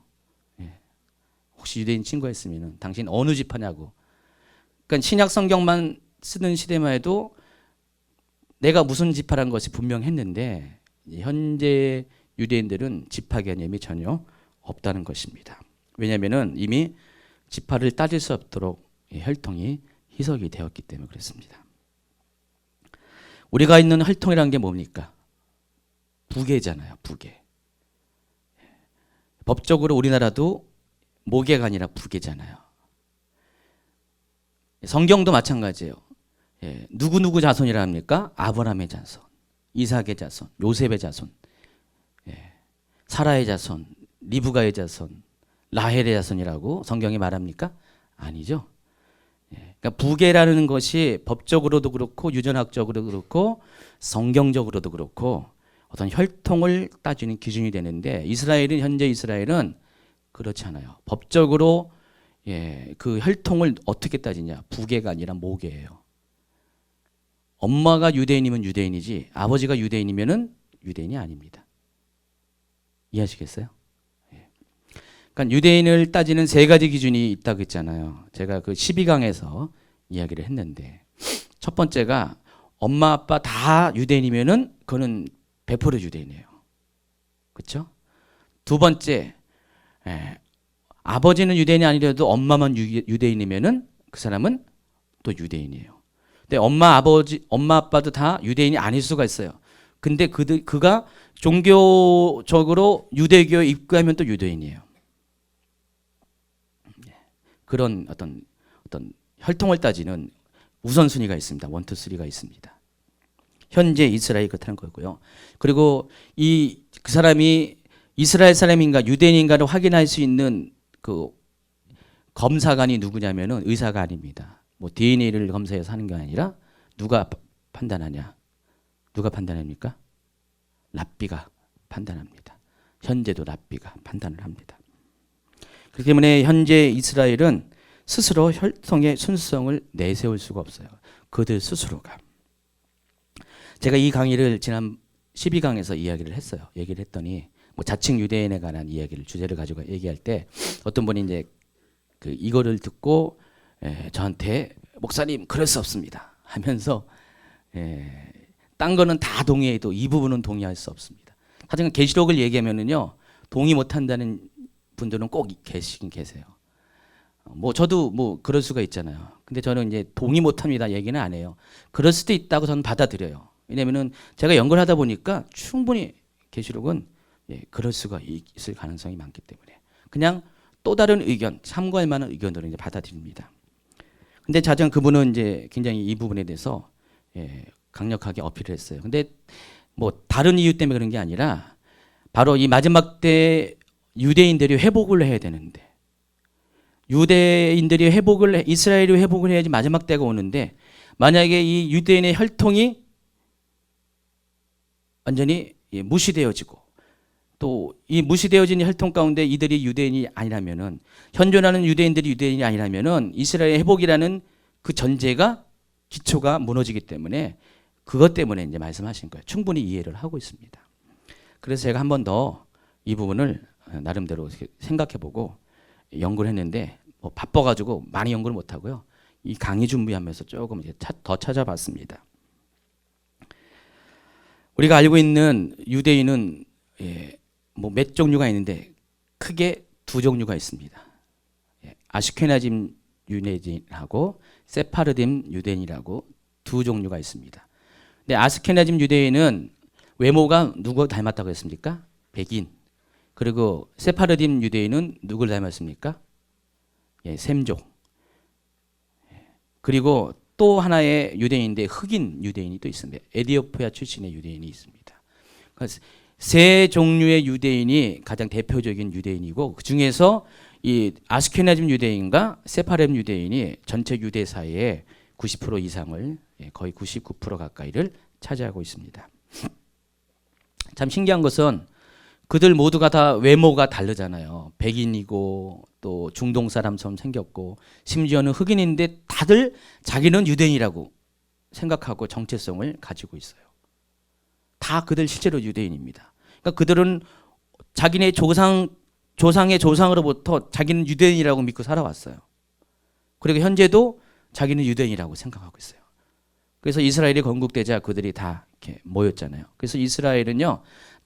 혹시 유대인 친구가 있으면 당신 어느 지파냐고. 그러니까 신약 성경만 쓰는 시대만 해도 내가 무슨 지파라는 것이 분명했는데 현재 유대인들은 지파 개념이 전혀 없다는 것입니다. 왜냐하면 이미 지파를 따질 수 없도록 혈통이 희석이 되었기 때문에 그렇습니다. 우리가 있는 혈통이라는 게 뭡니까? 부계잖아요. 부계. 법적으로 우리나라도 모계가 아니라 부계잖아요. 성경도 마찬가지예요. 누구 자손이라 합니까? 아브라함의 자손, 이삭의 자손, 요셉의 자손, 사라의 자손, 리브가의 자손, 라헬의 자손이라고 성경이 말합니까? 아니죠. 그러니까 부계라는 것이 법적으로도 그렇고 유전학적으로도 그렇고 성경적으로도 그렇고 어떤 혈통을 따지는 기준이 되는데 현재 이스라엘은 그렇지 않아요. 법적으로 그 혈통을 어떻게 따지냐? 부계가 아니라 모계예요. 엄마가 유대인이면 유대인이지 아버지가 유대인이면은 유대인이 아닙니다. 이해하시겠어요? 그러니까 유대인을 따지는 세 가지 기준이 있다고 했잖아요. 제가 그 12강에서 이야기를 했는데 첫 번째가 엄마 아빠 다 유대인이면은 그거는 100% 유대인이에요. 그렇죠? 두 번째 아버지는 유대인이 아니라도 엄마만 유대인이면은 그 사람은 또 유대인이에요. 근데 엄마 아빠도 다 유대인이 아닐 수가 있어요. 근데 그가 종교적으로 유대교에 입교하면 또 유대인이에요. 그런 어떤 혈통을 따지는 우선순위가 있습니다. 1, 2, 3가 있습니다. 현재 이스라엘이 그렇다는 거고요. 그리고 그 사람이 이스라엘 사람인가 유대인인가를 확인할 수 있는 그 검사관이 누구냐면은 의사가 아닙니다. 뭐 DNA를 검사해서 하는 게 아니라 누가 판단하냐? 누가 판단합니까? 랍비가 판단합니다. 현재도 랍비가 판단을 합니다. 그렇기 때문에 현재 이스라엘은 스스로 혈통의 순수성을 내세울 수가 없어요. 그들 스스로가. 제가 이 강의를 지난 12강에서 이야기를 했어요. 얘기를 했더니 뭐 자칭 유대인에 관한 이야기를 주제를 가지고 얘기할 때 어떤 분이 이제 이거를 듣고 저한테 목사님 그럴 수 없습니다 하면서 딴 거는 다 동의해도 이 부분은 동의할 수 없습니다. 하여튼 계시록을 얘기하면은요 동의 못한다는 분들은 꼭 계시긴 계세요. 뭐 저도 뭐 그럴 수가 있잖아요. 근데 저는 이제 동의 못합니다 얘기는 안 해요. 그럴 수도 있다고 저는 받아들여요. 왜냐면은 제가 연구를 하다 보니까 충분히 계시록은 그럴 수가 있을 가능성이 많기 때문에 그냥 또 다른 의견, 참고할 만한 의견들을 이제 받아들입니다. 근데 자정 그분은 이제 굉장히 이 부분에 대해서 강력하게 어필을 했어요. 근데 뭐 다른 이유 때문에 그런 게 아니라 바로 이 마지막 때 유대인들이 회복을 해야 되는데 유대인들이 이스라엘이 회복을 해야지 마지막 때가 오는데 만약에 이 유대인의 혈통이 완전히 무시되어지고 또 이 무시되어진 혈통 가운데 이들이 유대인이 아니라면은 현존하는 유대인들이 유대인이 아니라면은 이스라엘 회복이라는 그 전제가 기초가 무너지기 때문에 그것 때문에 이제 말씀하신 거예요. 충분히 이해를 하고 있습니다. 그래서 제가 한 번 더 이 부분을 나름대로 생각해보고 연구를 했는데 뭐 바빠가지고 많이 연구를 못하고요. 이 강의 준비하면서 조금 이제 더 찾아봤습니다. 우리가 알고 있는 유대인은 뭐 몇 종류가 있는데 크게 두 종류가 있습니다. 아슈케나즘 유대인하고 세파르딤 유대인이라고 두 종류가 있습니다. 근데 아스케나즘 유대인은 외모가 누구 닮았다고 했습니까? 백인. 그리고 세파르딤 유대인은 누굴 닮았습니까? 셈족. 그리고 또 하나의 유대인인데 흑인 유대인이 또 있습니다. 에디오피아 출신의 유대인이 있습니다. 그래서 세 종류의 유대인이 가장 대표적인 유대인이고 그 중에서 이 아스케나즘 유대인과 세파렘 유대인이 전체 유대 사회의 90% 이상을 거의 99% 가까이를 차지하고 있습니다. 참 신기한 것은 그들 모두가 다 외모가 다르잖아요. 백인이고 또 중동 사람처럼 생겼고 심지어는 흑인인데 다들 자기는 유대인이라고 생각하고 정체성을 가지고 있어요. 다 그들 실제로 유대인입니다. 그러니까 그들은 자기네 조상의 조상으로부터 자기는 유대인이라고 믿고 살아왔어요. 그리고 현재도 자기는 유대인이라고 생각하고 있어요. 그래서 이스라엘이 건국되자 그들이 다 이렇게 모였잖아요. 그래서 이스라엘은요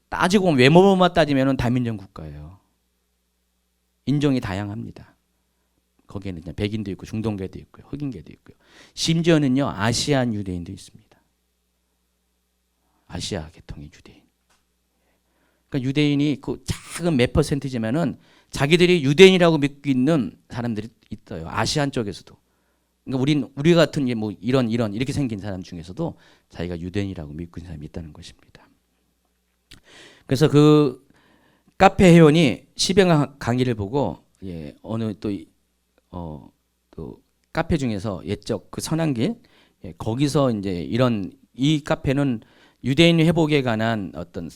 따지고 보면 외모만 따지면 다민족 국가예요. 인종이 다양합니다. 거기에는 백인도 있고 중동계도 있고요, 흑인계도 있고요. 심지어는요 아시안 유대인도 있습니다. 아시아 계통의 유대인. 그러니까 유대인이 그 작은 몇 퍼센트지만은 자기들이 유대인이라고 믿고 있는 사람들이 있어요. 아시안 쪽에서도. 그러니까 우리 같은 뭐 이런 이렇게 생긴 사람 중에서도 자기가 유대인이라고 믿고 있는 사람이 있다는 것입니다. 그래서 그 카페 회원이 시병 강의를 보고 어느 또 카페 중에서 옛적 그 선한길 거기서 이제 이 카페는 유대인 회복에 관한 어떤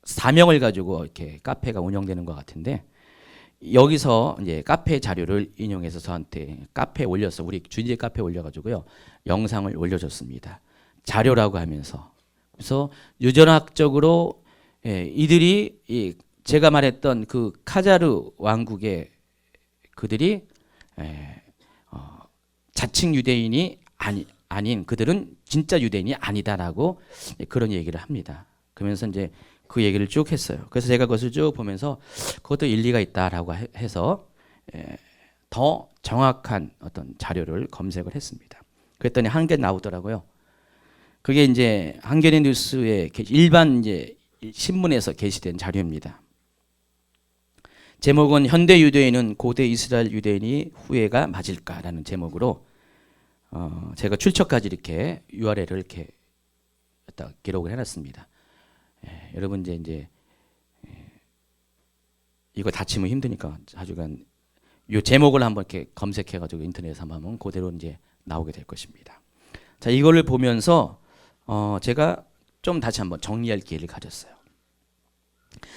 사명을 가지고 이렇게 카페가 운영되는 것 같은데 여기서 이제 카페 자료를 인용해서 저한테 카페에 올려서 우리 주인제 카페에 올려가지고요 영상을 올려줬습니다. 자료라고 하면서 그래서 유전학적으로 이들이 제가 말했던 그 카자르 왕국의 그들이 자칭 유대인이 아닌 그들은 진짜 유대인이 아니다라고 그런 얘기를 합니다. 그러면서 이제 그 얘기를 쭉 했어요. 그래서 제가 그것을 쭉 보면서 그것도 일리가 있다라고 해서 더 정확한 어떤 자료를 검색을 했습니다. 그랬더니 한 개 나오더라고요. 그게 이제 한겨레 뉴스의 일반 이제 신문에서 게시된 자료입니다. 제목은 현대 유대인은 고대 이스라엘 유대인이 후회가 맞을까라는 제목으로 제가 출처까지 이렇게 URL을 이렇게 기록을 해놨습니다. 여러분 이제 이거 다 치면 힘드니까 하여간 이 제목을 한번 이렇게 검색해가지고 인터넷에 한번 그대로 이제 나오게 될 것입니다. 자 이거를 보면서 제가 좀 다시 한번 정리할 기회를 가졌어요.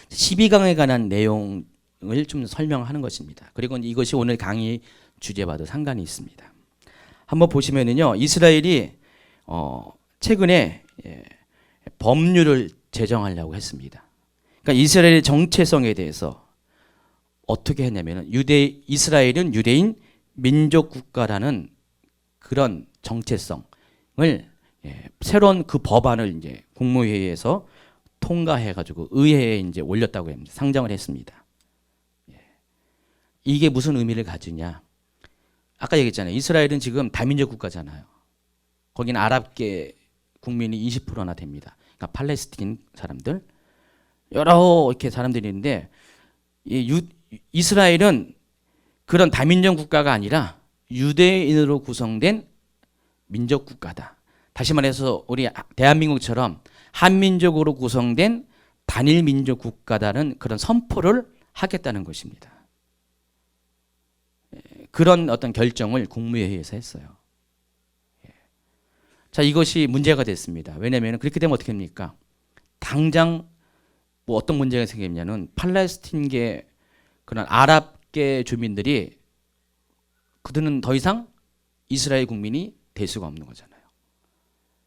12강에 관한 내용을 좀 설명하는 것입니다. 그리고 이것이 오늘 강의 주제와도 상관이 있습니다. 한번 보시면은요 이스라엘이 최근에 법률을 제정하려고 했습니다. 그러니까 이스라엘의 정체성에 대해서 어떻게 했냐면은 이스라엘은 유대인 민족 국가라는 그런 정체성을 새로운 그 법안을 이제 국무회의에서 통과해가지고 의회에 이제 올렸다고 합니다. 상정을 했습니다. 이게 무슨 의미를 가지냐? 아까 얘기했잖아요. 이스라엘은 지금 다민족 국가잖아요. 거기는 아랍계 국민이 20%나 됩니다. 그러니까 팔레스틴 사람들 여러 이렇게 사람들이 있는데 이스라엘은 그런 다민족 국가가 아니라 유대인으로 구성된 민족 국가다. 다시 말해서 우리 대한민국처럼 한민족으로 구성된 단일 민족 국가다는 그런 선포를 하겠다는 것입니다. 그런 어떤 결정을 국무회의에서 했어요. 자, 이것이 문제가 됐습니다. 왜냐하면 그렇게 되면 어떻게 됩니까? 당장 뭐 어떤 문제가 생기냐면 팔레스틴계 그런 아랍계 주민들이 그들은 더 이상 이스라엘 국민이 될 수가 없는 거잖아요.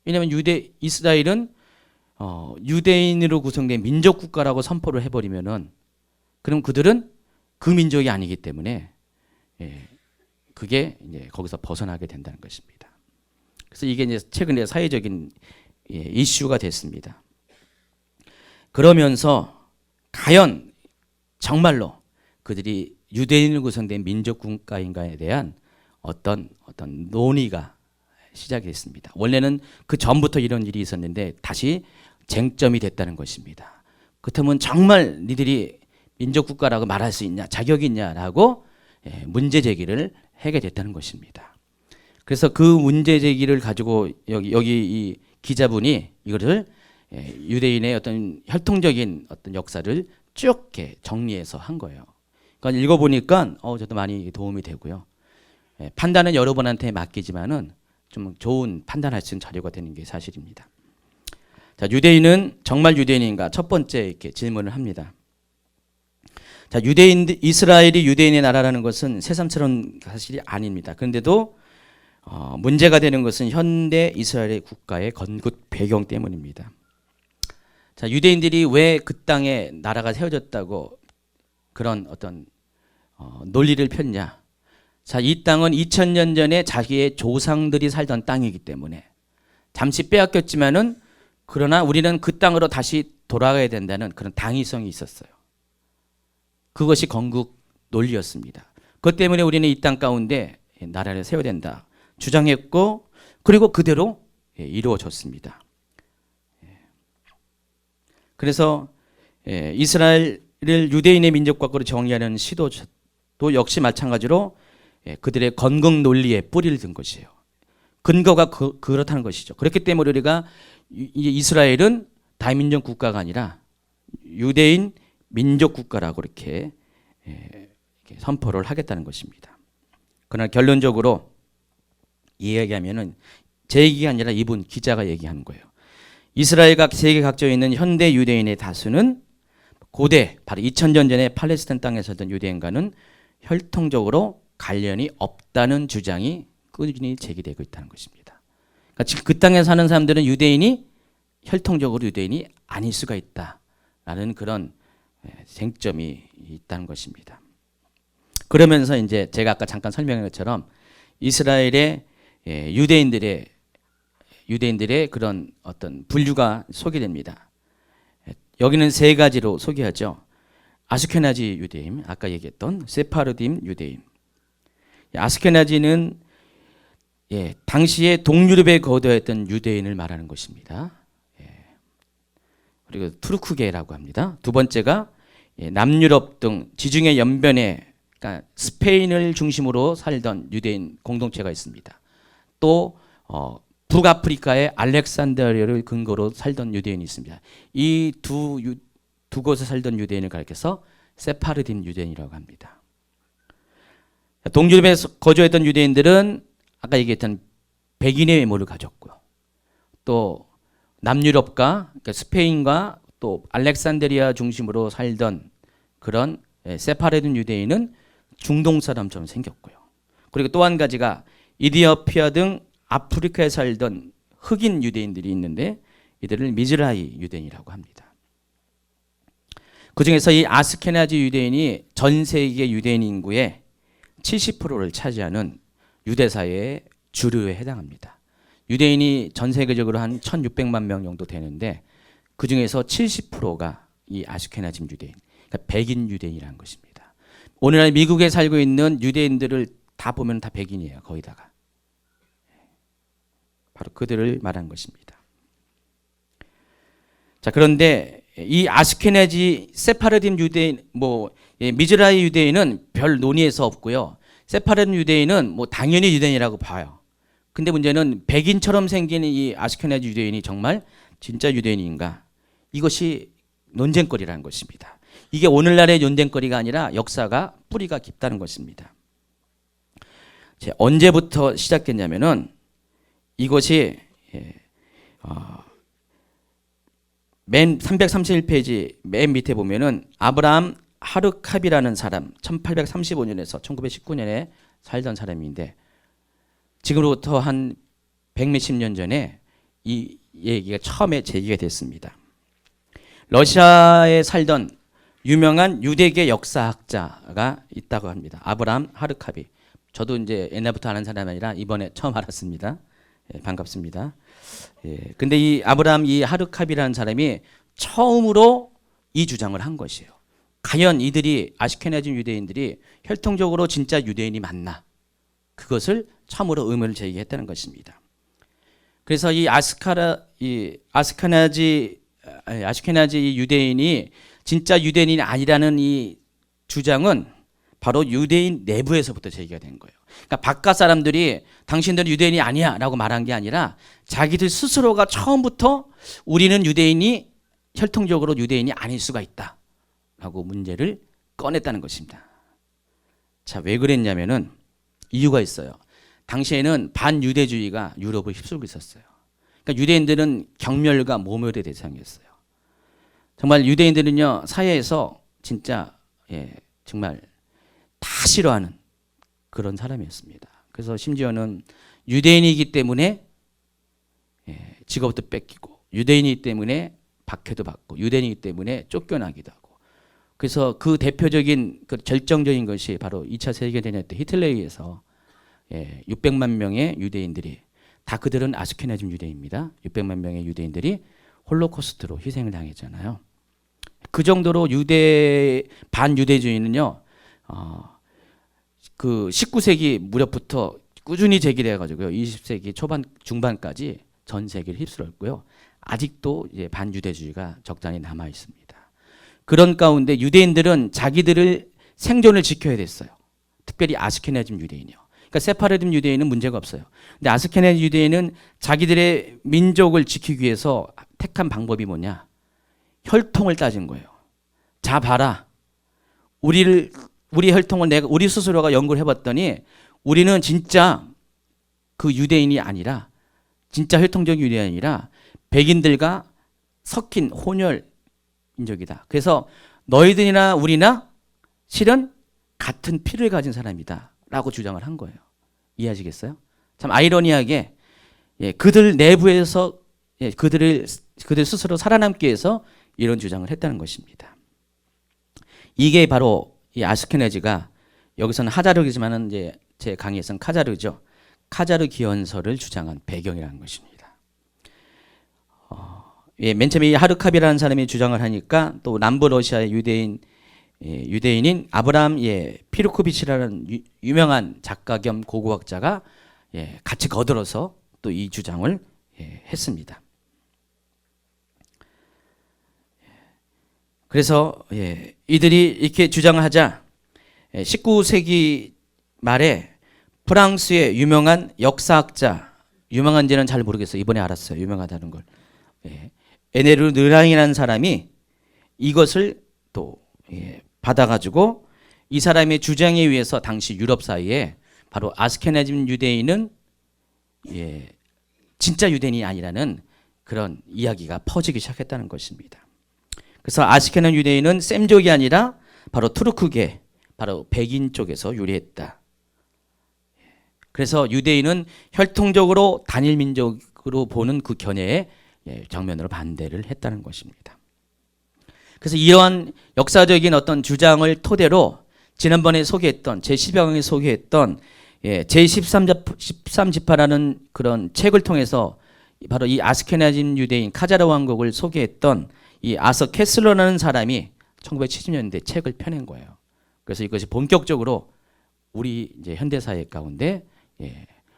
왜냐하면 이스라엘은 유대인으로 구성된 민족 국가라고 선포를 해버리면은 그럼 그들은 그 민족이 아니기 때문에 그게 이제 거기서 벗어나게 된다는 것입니다. 그래서 이게 이제 최근에 사회적인 이슈가 됐습니다. 그러면서 과연 정말로 그들이 유대인으로 구성된 민족 국가인가에 대한 어떤 논의가 시작이 됐습니다. 원래는 그 전부터 이런 일이 있었는데 다시 쟁점이 됐다는 것입니다. 그렇다면 정말 니들이 민족 국가라고 말할 수 있냐, 자격이 있냐라고 문제 제기를 하게 됐다는 것입니다. 그래서 그 문제 제기를 가지고 여기 이 기자분이 이것을 유대인의 어떤 혈통적인 어떤 역사를 쭉 이렇게 정리해서 한 거예요. 그러니까 읽어보니까 저도 많이 도움이 되고요. 판단은 여러분한테 맡기지만은 좀 좋은 판단할 수 있는 자료가 되는 게 사실입니다. 자, 유대인은 정말 유대인인가? 첫 번째 이렇게 질문을 합니다. 자, 이스라엘이 유대인의 나라라는 것은 새삼스러운 사실이 아닙니다. 그런데도 문제가 되는 것은 현대 이스라엘의 국가의 건국 배경 때문입니다. 자, 유대인들이 왜 그 땅에 나라가 세워졌다고 그런 어떤 논리를 폈냐? 자, 이 땅은 2000년 전에 자기의 조상들이 살던 땅이기 때문에 잠시 빼앗겼지만은 그러나 우리는 그 땅으로 다시 돌아가야 된다는 그런 당위성이 있었어요. 그것이 건국 논리였습니다. 그것 때문에 우리는 이 땅 가운데 나라를 세워야 된다 주장했고 그리고 그대로 이루어졌습니다. 그래서 이스라엘을 유대인의 민족국가로 정의하는 시도도 역시 마찬가지로 그들의 건국 논리에 뿌리를 든 것이에요. 근거가 그렇다는 것이죠. 그렇기 때문에 우리가 이스라엘은 다민족 국가가 아니라 유대인 민족 국가라고 이렇게 선포를 하겠다는 것입니다. 그러나 결론적으로 이야기하면은 제 얘기가 아니라 이분 기자가 얘기하는 거예요. 이스라엘 각 세계 각지에 있는 현대 유대인의 다수는 고대 바로 2000년 전에 팔레스타인 땅에 살던 유대인과는 혈통적으로 관련이 없다는 주장이 꾸준히 제기되고 있다는 것입니다. 그러니까 지금 그 땅에 사는 사람들은 유대인이 혈통적으로 유대인이 아닐 수가 있다라는 그런 쟁점이 있다는 것입니다. 그러면서 이제 제가 아까 잠깐 설명한 것처럼 이스라엘의 유대인들의 그런 어떤 분류가 소개됩니다. 여기는 세 가지로 소개하죠. 아스케나지 유대인, 아까 얘기했던 세파르dim 유대인. 아스케나지는 당시에 동유럽에 거주했던 유대인을 말하는 것입니다. 그리고 투르크계라고 합니다. 두 번째가 남유럽 등 지중해 연변에 그러니까 스페인을 중심으로 살던 유대인 공동체가 있습니다. 또 북아프리카의 알렉산드리아를 근거로 살던 유대인이 있습니다. 이 두 곳에 살던 유대인을 가리켜서 세파르딘 유대인이라고 합니다. 동유럽에 거주했던 유대인들은 아까 얘기했던 백인의 외모를 가졌고요. 또 남유럽과 그러니까 스페인과 또 알렉산드리아 중심으로 살던 그런 세파르딘 유대인은 중동 사람처럼 생겼고요. 그리고 또 한 가지가 이디오피아 등 아프리카에 살던 흑인 유대인들이 있는데 이들을 미즈라히 유대인이라고 합니다. 그중에서 이 아스케나지 유대인이 전 세계 유대인 인구의 70%를 차지하는 유대사회의 주류에 해당합니다. 유대인이 전 세계적으로 한 1,600만 명 정도 되는데 그 중에서 70%가 이 아슈케나즘 유대인, 그러니까 백인 유대인이라는 것입니다. 오늘날 미국에 살고 있는 유대인들을 다 보면 다 백인이에요. 거의 다가. 바로 그들을 말한 것입니다. 자, 그런데 이 아스케나지 세파르dim 유대인, 미즈라히 유대인은 별 논의에서 없고요. 세파르dim 유대인은 당연히 유대인이라고 봐요. 근데 문제는 백인처럼 생긴 이 아스케나지 유대인이 정말 진짜 유대인인가? 이것이 논쟁거리라는 것입니다. 이게 오늘날의 논쟁거리가 아니라 역사가 뿌리가 깊다는 것입니다. 언제부터 시작됐냐면은 이것이 맨 331페이지 맨 밑에 보면은 아브라함 하르캅이라는 사람 1835년에서 1919년에 살던 사람인데 지금으로부터 한 100몇십 년 전에 이 얘기가 처음에 제기가 됐습니다. 러시아에 살던 유명한 유대계 역사학자가 있다고 합니다. 아브라함 하르캅이. 저도 이제 옛날부터 아는 사람이 아니라 이번에 처음 알았습니다. 예, 반갑습니다. 예, 근데 이 아브라함 이 하르캅이라는 사람이 처음으로 이 주장을 한 것이에요. 과연 이들이 아시케나즘 유대인들이 혈통적으로 진짜 유대인이 맞나? 그것을 처음으로 의문을 제기했다는 것입니다. 그래서 이 아시케나지 유대인이 진짜 유대인이 아니라는 이 주장은 바로 유대인 내부에서부터 제기가 된 거예요. 그러니까 바깥 사람들이 당신들은 유대인이 아니야 라고 말한 게 아니라 자기들 스스로가 처음부터 우리는 유대인이 혈통적으로 유대인이 아닐 수가 있다 라고 문제를 꺼냈다는 것입니다. 자, 왜 그랬냐면은 이유가 있어요. 당시에는 반유대주의가 유럽을 휩쓸고 있었어요. 그러니까 유대인들은 경멸과 모멸의 대상이었어요. 정말 유대인들은요 사회에서 진짜 정말 다 싫어하는 그런 사람이었습니다. 그래서 심지어는 유대인이기 때문에 직업도 뺏기고 유대인이기 때문에 박해도 받고 유대인이기 때문에 쫓겨나기도 하고 그래서 그 대표적인 그 결정적인 것이 바로 2차 세계대전 때 히틀러에 의해서 600만 명의 유대인들이 다 그들은 아스케나즘 유대인입니다. 600만 명의 유대인들이 홀로코스트로 희생을 당했잖아요. 그 정도로 반유대주의는요 그 19세기 무렵부터 꾸준히 제기돼 가지고요 20세기 초반 중반까지 전 세계를 휩쓸었고요. 아직도 이제 반유대주의가 적잖이 남아 있습니다. 그런 가운데 유대인들은 자기들을 생존을 지켜야 됐어요. 특별히 아스케나즘 유대인이요. 그러니까 세파르dim 유대인은 문제가 없어요. 근데 아스케나즘 유대인은 자기들의 민족을 지키기 위해서 택한 방법이 뭐냐? 혈통을 따진 거예요. 자 봐라. 우리 혈통을 우리 스스로가 연구를 해봤더니 우리는 진짜 그 유대인이 아니라 진짜 혈통적 유대인이 아니라 백인들과 섞인 혼혈 민족이다. 그래서 너희들이나 우리나 실은 같은 피를 가진 사람이다 라고 주장을 한 거예요. 이해하시겠어요? 참 아이러니하게 그들 내부에서 그들 스스로 살아남기 위해서 이런 주장을 했다는 것입니다. 이게 바로 이 아스케나지가 여기서는 하자르지만은 이제 제 강의에서는 카자르죠. 카자르 기원설을 주장한 배경이라는 것입니다. 맨 처음에 이 하르캅이라는 사람이 주장을 하니까 또 남부 러시아의 유대인인 아브라함 피르코비치라는 유명한 작가 겸 고고학자가 같이 거들어서 또 이 주장을 했습니다. 그래서 이들이 이렇게 주장을 하자 19세기 말에 프랑스의 유명한 역사학자, 유명한지는 잘 모르겠어요. 이번에 알았어요. 유명하다는 걸. 에네르 느랑이라는 사람이 이것을 또 받아가지고 이 사람의 주장에 의해서 당시 유럽 사이에 바로 아스케나즘 유대인은 진짜 유대인이 아니라는 그런 이야기가 퍼지기 시작했다는 것입니다. 그래서 아스케나즘 유대인은 셈족이 아니라 바로 투르크계, 바로 백인 쪽에서 유래했다. 그래서 유대인은 혈통적으로 단일 민족으로 보는 그 견해에 정면으로 반대를 했다는 것입니다. 그래서 이러한 역사적인 어떤 주장을 토대로 지난번에 소개했던 제10여강에 소개했던 제13지파라는 그런 책을 통해서 바로 이 아스케나즘 유대인 카자르 왕국을 소개했던 이 아서 캐슬러라는 사람이 1970년대 책을 펴낸 거예요. 그래서 이것이 본격적으로 우리 이제 현대 사회 가운데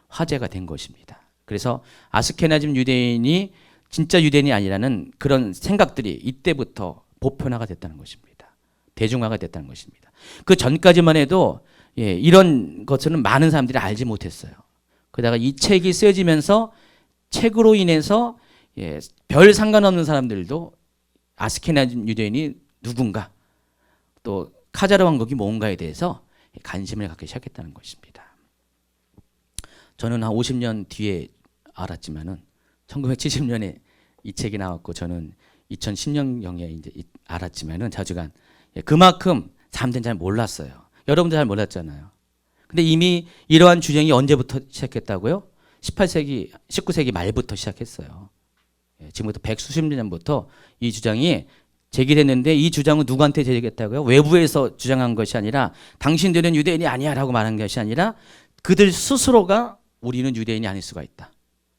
화제가 된 것입니다. 그래서 아스케나즘 유대인이 진짜 유대인이 아니라는 그런 생각들이 이때부터 보편화가 됐다는 것입니다. 대중화가 됐다는 것입니다. 그 전까지만 해도 이런 것들은 많은 사람들이 알지 못했어요. 그러다가 이 책이 쓰여지면서 책으로 인해서 별 상관없는 사람들도 아스케나즘 유대인이 누군가 또 카자르 왕국이 뭔가에 대해서 관심을 갖기 시작했다는 것입니다. 저는 한 50년 뒤에 알았지만은 1970년에 이 책이 나왔고 저는 2010년경에 이제 알았지만은 자주간 그만큼 사람들은 잘 몰랐어요. 여러분도 잘 몰랐잖아요. 근데 이미 이러한 주장이 언제부터 시작했다고요? 18세기, 19세기 말부터 시작했어요. 지금부터 백수십 년부터 이 주장이 제기됐는데 이 주장은 누구한테 제기했다고요? 외부에서 주장한 것이 아니라 당신들은 유대인이 아니야 라고 말한 것이 아니라 그들 스스로가 우리는 유대인이 아닐 수가 있다.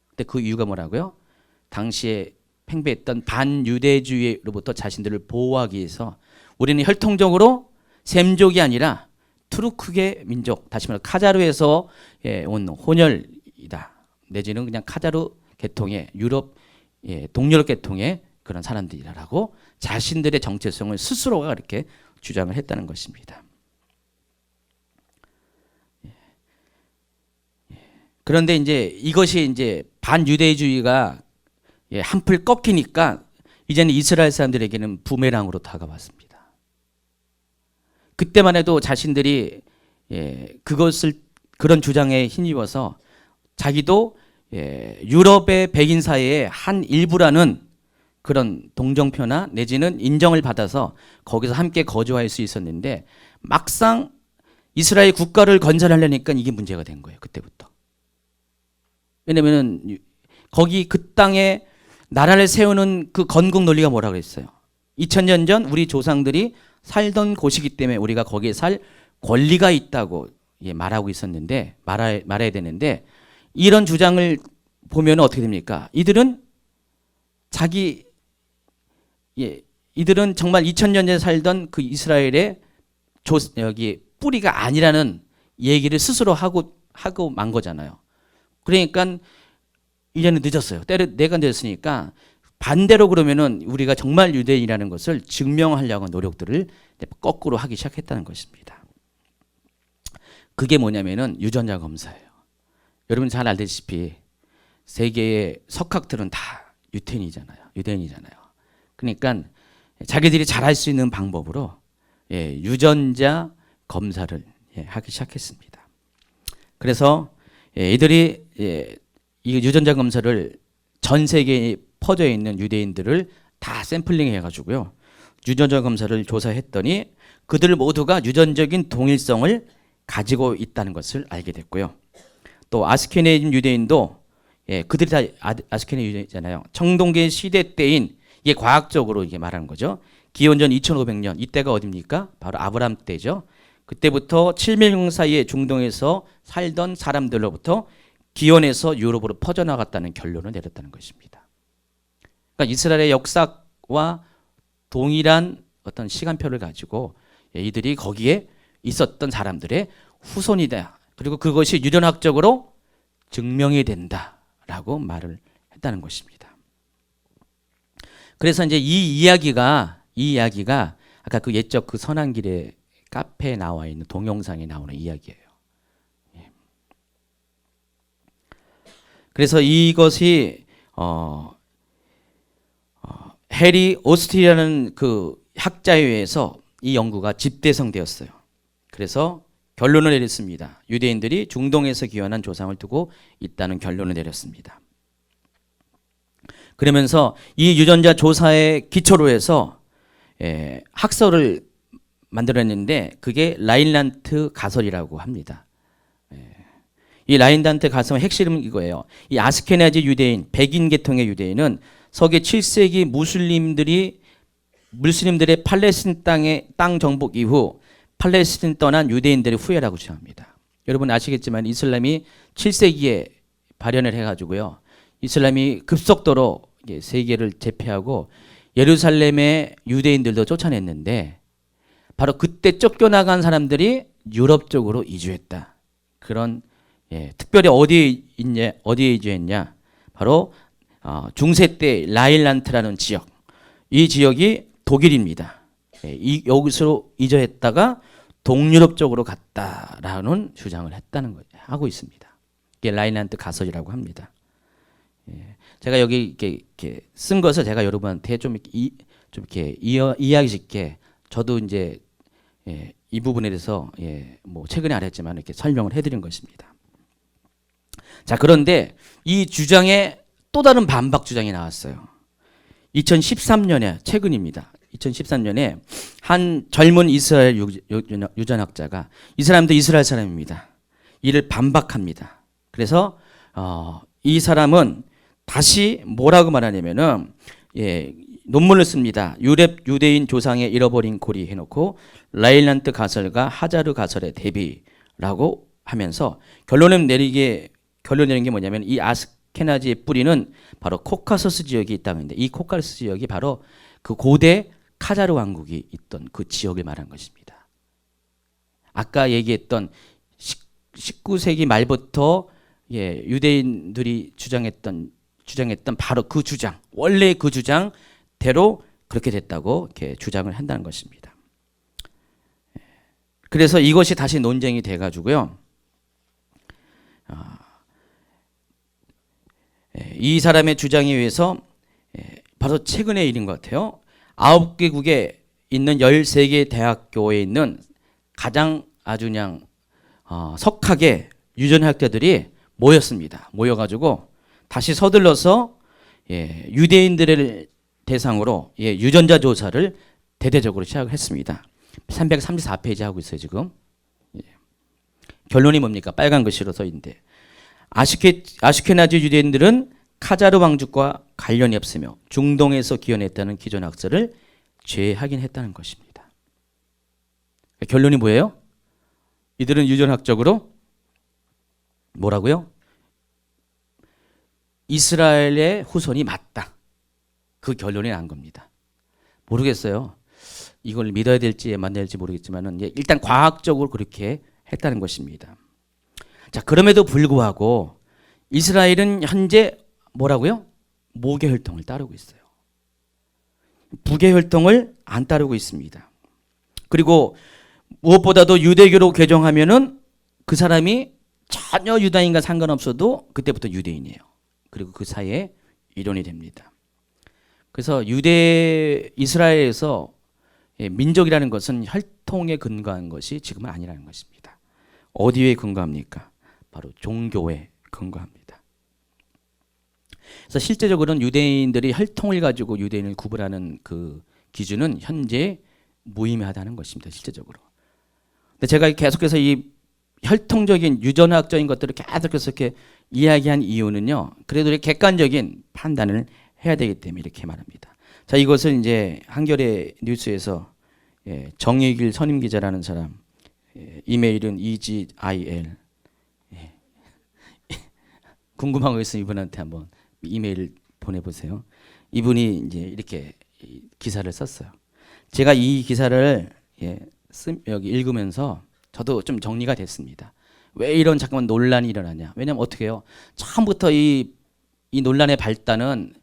근데 그 이유가 뭐라고요? 당시에 팽배했던 반유대주의로부터 자신들을 보호하기 위해서 우리는 혈통적으로 셈족이 아니라 투르크계 민족, 다시 말해 카자르에서 온 혼혈이다. 내지는 그냥 카자르 계통의 유럽, 동유럽 계통의 그런 사람들이라고 자신들의 정체성을 스스로가 이렇게 주장을 했다는 것입니다. 그런데 이제 이것이 이제 반유대주의가 한풀 꺾이니까 이제는 이스라엘 사람들에게는 부메랑으로 다가왔습니다. 그때만 해도 자신들이 그것을 그런 주장에 힘입어서 자기도 유럽의 백인 사회의 한 일부라는 그런 동정표나 내지는 인정을 받아서 거기서 함께 거주할 수 있었는데 막상 이스라엘 국가를 건설하려니까 이게 문제가 된 거예요. 그때부터. 왜냐면은 거기 그 땅에 나라를 세우는 그 건국 논리가 뭐라고 그랬어요? 2000년 전 우리 조상들이 살던 곳이기 때문에 우리가 거기에 살 권리가 있다고 말하고 있었는데 말해야 되는데 이런 주장을 보면 어떻게 됩니까? 이들은 이들은 정말 2000년 전에 살던 그 이스라엘의 여기 뿌리가 아니라는 얘기를 스스로 하고 만 거잖아요. 그러니까 이제는 늦었어요. 내가 늦었으니까 반대로 그러면은 우리가 정말 유대인이라는 것을 증명하려고 노력들을 거꾸로 하기 시작했다는 것입니다. 그게 뭐냐면은 유전자 검사예요. 여러분 잘 알다시피 세계의 석학들은 다 유대인이잖아요. 그러니까 자기들이 잘할 수 있는 방법으로 유전자 검사를 하기 시작했습니다. 그래서 이들이 이 유전자 검사를 전 세계에 퍼져 있는 유대인들을 다 샘플링 해가지고요. 유전자 검사를 조사했더니 그들 모두가 유전적인 동일성을 가지고 있다는 것을 알게 됐고요. 또 아스케나즘 유대인도 그들이 다 아스케나즘 유대인이잖아요. 청동기 시대 때인 이게 과학적으로 이게 말하는 거죠. 기원전 2500년 이때가 어딥니까? 바로 아브람 때죠. 그때부터 700년 사이에 중동에서 살던 사람들로부터 기원에서 유럽으로 퍼져나갔다는 결론을 내렸다는 것입니다. 그러니까 이스라엘의 역사와 동일한 어떤 시간표를 가지고 이들이 거기에 있었던 사람들의 후손이다. 그리고 그것이 유전학적으로 증명이 된다라고 말을 했다는 것입니다. 그래서 이제 이 이야기가 아까 그 옛적 그 선한길의 카페에 나와 있는 동영상에 나오는 이야기예요. 그래서 이것이 해리 오스트리라는 그 학자에 의해서 이 연구가 집대성되었어요. 그래서 결론을 내렸습니다. 유대인들이 중동에서 기원한 조상을 두고 있다는 결론을 내렸습니다. 그러면서 이 유전자 조사의 기초로 해서 학설을 만들었는데 그게 라인란트 가설이라고 합니다. 이 라인란트 가설의 핵심은 이거예요. 이 아스케나지 유대인, 백인 계통의 유대인은 서기 7세기 무슬림들의 팔레스틴 땅 정복 이후 팔레스틴 떠난 유대인들의 후예라고 주장합니다. 여러분 아시겠지만 이슬람이 7세기에 발현을 해가지고요. 이슬람이 급속도로 세계를 제패하고 예루살렘의 유대인들도 쫓아냈는데 바로 그때 쫓겨나간 사람들이 유럽 쪽으로 이주했다. 그런 특별히 어디에 이주했냐? 바로 중세 때 라일란트라는 지역. 이 지역이 독일입니다. 여기서 이주했다가 동유럽 쪽으로 갔다라는 주장을 했다는 거예요. 하고 있습니다. 이게 라일란트 가설이라고 합니다. 제가 여기 이렇게 쓴 것을 제가 여러분한테 좀 이렇게 이해하기 쉽게 저도 이제 이 부분에 대해서 뭐 최근에 알았지만 이렇게 설명을 해드린 것입니다. 자, 그런데 이 주장에 또 다른 반박 주장이 나왔어요. 2013년에 최근입니다. 2013년에 한 젊은 이스라엘 유전학자가 이 사람도 이스라엘 사람입니다. 이를 반박합니다. 그래서 이 사람은 다시 뭐라고 말하냐면은 논문을 씁니다. 유대인 조상의 잃어버린 고리 해놓고 라일란트 가설과 하자르 가설의 대비라고 하면서 결론을 내린 게 뭐냐면 이 아스케나지의 뿌리는 바로 코카소스 지역이 있다는 건데 이 코카소스 지역이 바로 그 고대 카자르 왕국이 있던 그 지역을 말한 것입니다. 아까 얘기했던 19세기 말부터 유대인들이 주장했던 바로 그 주장, 원래 그 주장대로 그렇게 됐다고 이렇게 주장을 한다는 것입니다. 그래서 이것이 다시 논쟁이 돼가지고요. 이 사람의 주장에 의해서 바로 최근의 일인 것 같아요. 9개국에 있는 13개 대학교에 있는 가장 아주 그냥 석학의 유전학자들이 모였습니다. 모여가지고 다시 서둘러서 유대인들을 대상으로 유전자 조사를 대대적으로 시작을 했습니다. 334페이지 하고 있어요 지금. 결론이 뭡니까? 빨간 글씨로 써 있는데 아슈케나즈 유대인들은 카자르 왕족과 관련이 없으며 중동에서 기원했다는 기존 학설을 제하긴 했다는 것입니다. 결론이 뭐예요? 이들은 유전학적으로 뭐라고요? 이스라엘의 후손이 맞다. 그 결론이 난 겁니다. 모르겠어요. 이걸 믿어야 될지 안 될지 모르겠지만 일단 과학적으로 그렇게 했다는 것입니다. 자, 그럼에도 불구하고 이스라엘은 현재 뭐라고요? 모계 혈통을 따르고 있어요. 부계 혈통을 안 따르고 있습니다. 그리고 무엇보다도 유대교로 개종하면은 그 사람이 전혀 유다인과 상관없어도 그때부터 유대인이에요. 그리고 그 사이에 일원이 됩니다. 그래서 이스라엘에서 민족이라는 것은 혈통에 근거한 것이 지금은 아니라는 것입니다. 어디에 근거합니까? 바로 종교에 근거합니다. 그래서 실제적으로는 유대인들이 혈통을 가지고 유대인을 구분하는 그 기준은 현재 무의미하다는 것입니다. 실제적으로. 근데 제가 계속해서 이 혈통적인 유전학적인 것들을 계속해서 이렇게 이야기한 이유는요. 그래도 객관적인 판단을 해야 되기 때문에 이렇게 말합니다. 자, 이것을 이제 한겨레 뉴스에서 정의길 선임 기자라는 사람, 이메일은 EGIL. 궁금한 거 있으면 이분한테 한번 이메일을 보내보세요. 이분이 이제 이렇게 기사를 썼어요. 제가 이 기사를 여기 읽으면서 저도 좀 정리가 됐습니다. 왜 이런 잠깐만 논란이 일어나냐? 왜냐면 어떻게 해요? 처음부터 이 논란의 발단은